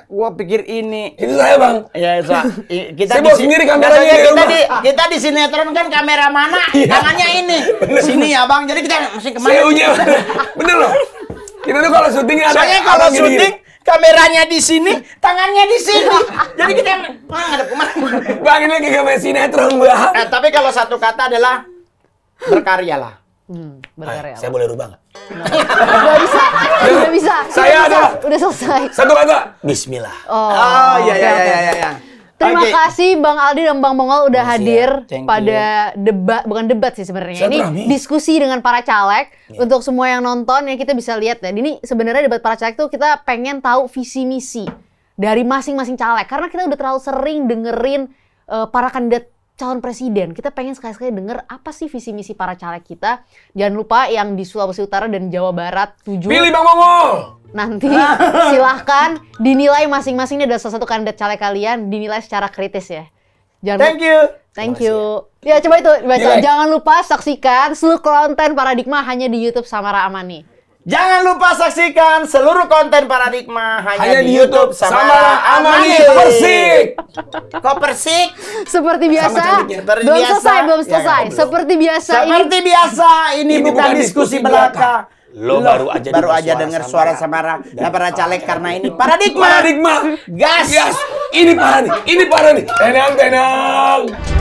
Speaker 3: Gua pikir ini.
Speaker 1: Itu saya Bang.
Speaker 3: Ya kita
Speaker 1: saya bawa sendiri kameranya.
Speaker 3: Kita di sinetron kan kamera mana? Tangannya ini. Sini ya Bang. Jadi kita mesti kemana?
Speaker 1: Saya bener loh. Kita tuh kalau syuting ada.
Speaker 3: Soalnya kalau syuting kameranya di sini, tangannya di sini. Jadi kita ngadep kemana?
Speaker 1: Bang ini lagi kamera sinetron Bang.
Speaker 3: Tapi kalau satu kata adalah berkaryalah.
Speaker 2: Berkarya.
Speaker 1: Saya boleh rubah nggak?
Speaker 2: Nggak bisa.
Speaker 1: Saya ada.
Speaker 2: Udah selesai.
Speaker 1: Satu kata. Bismillah.
Speaker 3: Oh iya.
Speaker 2: Terima kasih Bang Aldi dan Bang Mongol udah hadir pada debat, bukan debat sih sebenarnya. Ini diskusi dengan para caleg. Untuk semua yang nonton ya kita bisa lihat ya. Ini sebenarnya debat para caleg tuh kita pengen tahu visi misi dari masing-masing caleg. Karena kita udah terlalu sering dengerin para kandidat calon presiden. Kita pengen sekali-sekali denger apa sih visi misi para caleg kita. Jangan lupa yang di Sulawesi Utara dan Jawa Barat 7.
Speaker 1: Pilih Bang Mongol!
Speaker 2: Nanti silahkan dinilai masing-masing. Ini adalah salah satu kandidat caleg kalian. Dinilai secara kritis ya.
Speaker 3: Thank you.
Speaker 2: Ya coba itu baca. Jangan lupa saksikan seluruh konten Paradigma hanya di YouTube Samara Amani.
Speaker 3: Jangan lupa saksikan seluruh konten Paradigma hanya di YouTube
Speaker 1: Samara Amani. Bersih. Persik.
Speaker 3: Kok Persik?
Speaker 2: Seperti biasa.
Speaker 1: cantiknya.
Speaker 3: Seperti
Speaker 2: Belum
Speaker 3: biasa.
Speaker 2: selesai, belum
Speaker 1: Ya,
Speaker 2: selesai.
Speaker 1: belum.
Speaker 2: Seperti biasa
Speaker 3: Seperti biasa, ini bukan diskusi belaka.
Speaker 1: Lo baru aja
Speaker 3: dengar suara Samara dan para caleg karena ini paradigma.
Speaker 1: Paradigma.
Speaker 3: Gas.
Speaker 1: Gas. Ini parah nih. Tenang.